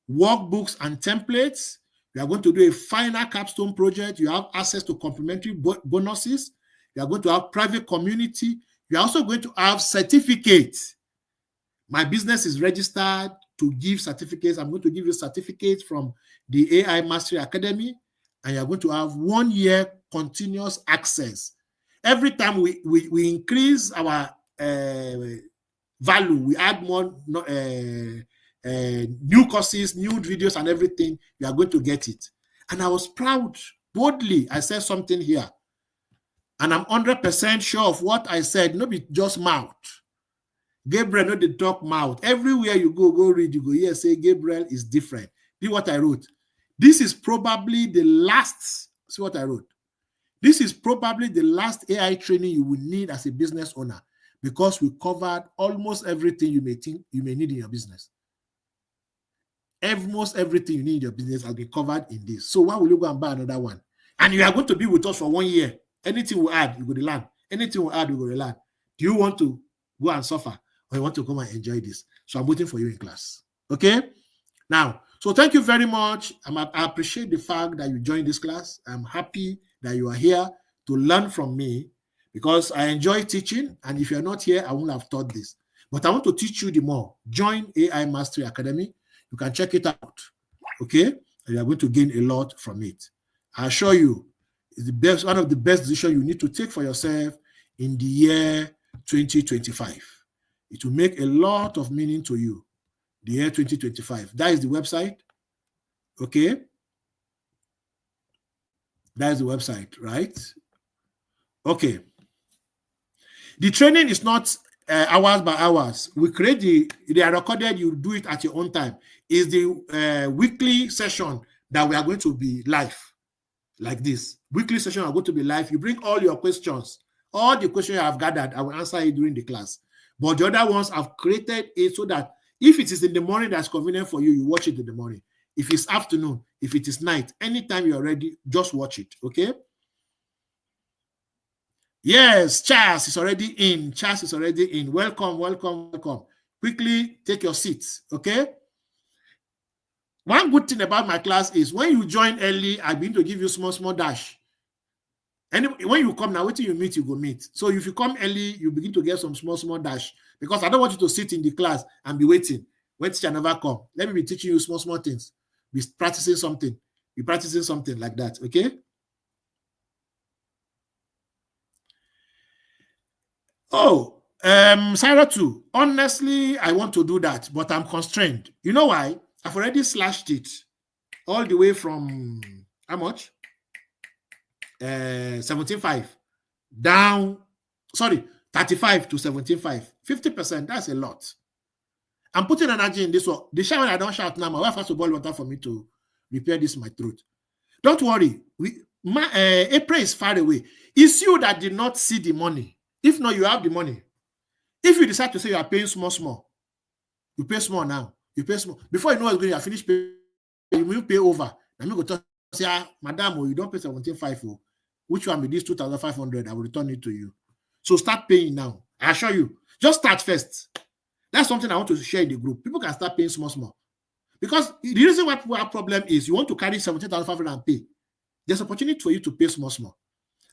Speaker 1: workbooks and templates. You are going to do a final capstone project. You have access to complimentary bonuses. You are going to have private community. You are also going to have certificates. My business is registered to give certificates. I'm going to give you certificates from the AI Mastery Academy, and you're going to have 1 year continuous access. Every time we increase our value, we add more new courses, new videos, and everything, you are going to get it. And I was proud, boldly, I said something here. And I'm 100% sure of what I said, not be just mouth. Gabriel, not the talk mouth. Everywhere you go read, you go here, say Gabriel is different. See what I wrote. This is probably the last, see what I wrote. This is probably the last AI training you will need as a business owner, because we covered almost everything you may think you may need in your business. Almost everything you need in your business has been covered in this. So why will you go and buy another one? And you are going to be with us for 1 year. Anything we add, you go to learn. Anything we add, you go to learn. Do you want to go and suffer, or you want to come and enjoy this? So I'm waiting for you in class. Okay? Now, so thank you very much. I appreciate the fact that you joined this class. I'm happy that you are here to learn from me, because I enjoy teaching. And if you're not here, I wouldn't have taught this. But I want to teach you the more. Join AI Mastery Academy. You can check it out. Okay? And you are going to gain a lot from it. I assure you, it's the best, one of the best decisions you need to take for yourself in the year 2025. It will make a lot of meaning to you. The year 2025. That is the website. Okay? That is the website, right? Okay. The training is not hours by hours. We create they are recorded, you do it at your own time. It's the weekly session that we are going to be live, like this. Weekly session are going to be live. You bring all your questions. All the questions I have gathered, I will answer it during the class. But the other ones I've created it so that if it is in the morning that's convenient for you, you watch it in the morning. If it's afternoon, if it is night, anytime you're ready, just watch it, okay? Yes, Charles is already in. Charles is already in. Welcome, welcome, welcome. Quickly take your seats, okay? One good thing about my class is when you join early, I begin to give you small dash. And when you come now, waiting you meet, you go meet. So if you come early, you begin to get some small dash, because I don't want you to sit in the class and be waiting. When teacher never come, let me be teaching you small things. Be practicing something. Be practicing something like that, okay? Oh, Sarah too. Honestly, I want to do that, but I'm constrained. You know why? I've already slashed it all the way from how much? 17.5 down. Sorry, 35 to 17.5. 50%. That's a lot. I'm putting energy in this one. The shower I don't shout now. My wife has to boil water for me to repair this my throat. Don't worry. April is far away. It's you that did not see the money. If not, you have the money. If you decide to say you are paying small, you pay small now. You pay small. Before you know what's going, you have finished paying. You will pay over. And you go to say, Madam, you don't pay 17.5. Which one with this 2,500? I will return it to you. So start paying now. I assure you. Just start first. That's something I want to share in the group. People can start paying small. Because the reason why people have problem is you want to carry 17,500 and pay. There's opportunity for you to pay small.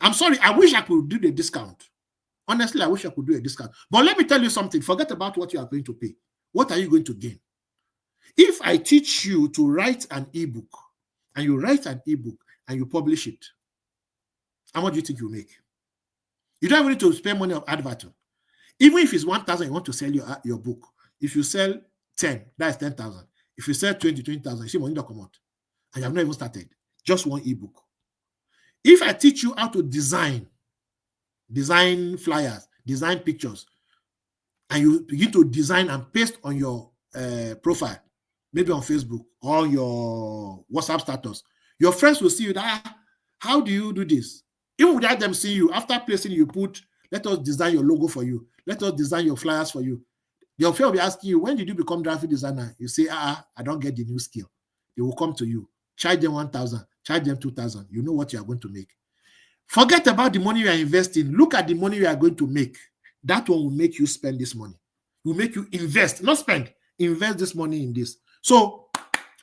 Speaker 1: I'm sorry. I wish I could do the discount. Honestly, I wish I could do a discount. But let me tell you something. Forget about what you are going to pay. What are you going to gain? If I teach you to write an ebook, and you write an ebook and you publish it, how much do you think you make? You don't even need to spend money on advert. Even if it's 1,000, you want to sell your book. If you sell 10, that's 10,000. If you sell 20,000, you see money don't come out. And you have not even started. Just one ebook. If I teach you how to design flyers, design pictures, and you begin to design and paste on your profile, maybe on Facebook or your WhatsApp status, your friends will see you that, how do you do this? Even without them seeing you, after placing, you put, let us design your logo for you. Let us design your flyers for you. Your friend will be asking you, when did you become graphic designer? You say, I don't get the new skill. They will come to you. Charge them 1,000, charge them 2,000. You know what you are going to make. Forget about the money you are investing. Look at the money you are going to make. That one will make you spend this money. It will make you invest, not spend. Invest this money in this. So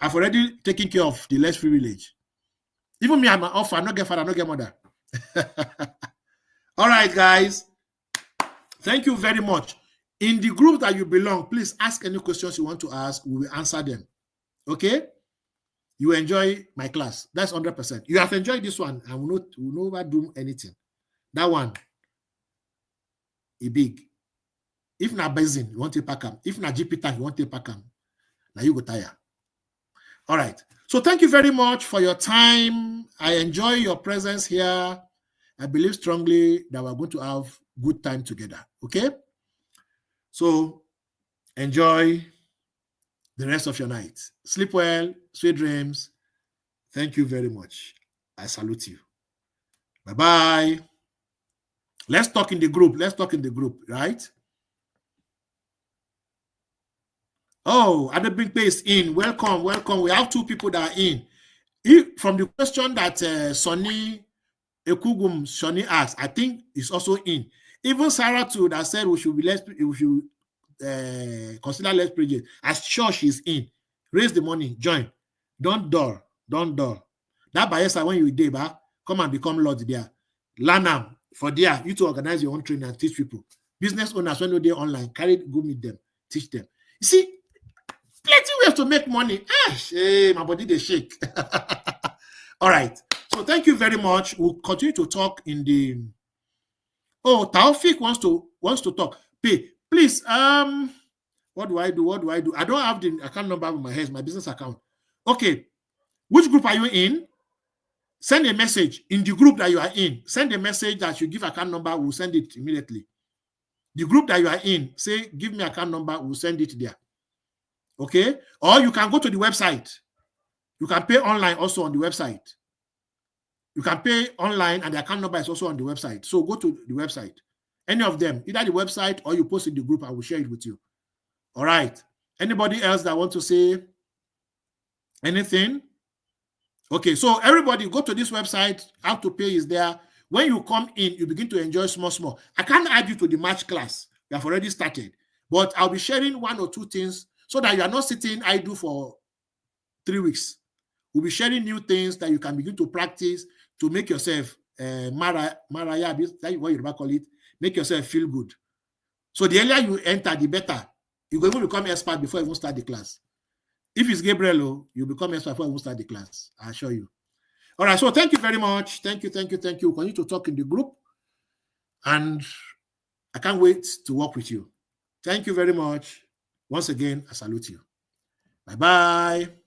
Speaker 1: I've already taken care of the less privilege. Even me, I'm an offer. I not get father, I not get mother. All right, guys. Thank you very much. In the group that you belong, please ask any questions you want to ask. We will answer them. Okay? You enjoy my class. That's 100%. You have enjoyed this one. I will not do anything. That one is big. If not Basin, you want to pack them. If not Jupiter, you want to pack them. Now you go tire. All right. So thank you very much for your time. I enjoy your presence here. I believe strongly that we're going to have good time together. Okay? So enjoy the rest of your night. Sleep well. Sweet dreams. Thank you very much. I salute you. Bye-bye. Let's talk in the group. Right? Oh, Adebimpe is in. Welcome. We have 2 people that are in. From the question that Sonny asked, I think is also in. Even Sarah too that said we should consider less prejudice. As sure she's in. Raise the money. Join. Don't dull. That bias when you dey, come and become Lord there. Learn them for there. You to organize your own training and teach people. Business owners when they're online, go meet them, teach them. You see, plenty ways to make money. My body they shake. All right. So thank you very much. We'll continue to talk in the. Oh, Taufik wants to talk. Please. What do I do? I don't have the account number in my head. My business account. Okay. Which group are you in? Send a message in the group that you are in. Send a message that you give account number. We'll send it immediately. The group that you are in, say, give me account number. We'll send it there. Okay? Or you can go to the website. You can pay online also on the website. You can pay online and the account number is also on the website. So go to the website. Any of them, either the website or you post in the group, I will share it with you. All right. Anybody else that want to say anything? Okay, so everybody go to this website. How to pay is there. When you come in, you begin to enjoy small. I can't add you to the March class. We have already started. But I'll be sharing 1 or 2 things so that you are not sitting idle for 3 weeks. We'll be sharing new things that you can begin to practice to make yourself Maraya, that's what you call it, make yourself feel good. So the earlier you enter, the better. You will even become expert before you even start the class. If it's Gabriel, you become expert before you even start the class. I assure you. All right, so thank you very much. Thank you. We continue to talk in the group. And I can't wait to work with you. Thank you very much. Once again, I salute you. Bye-bye.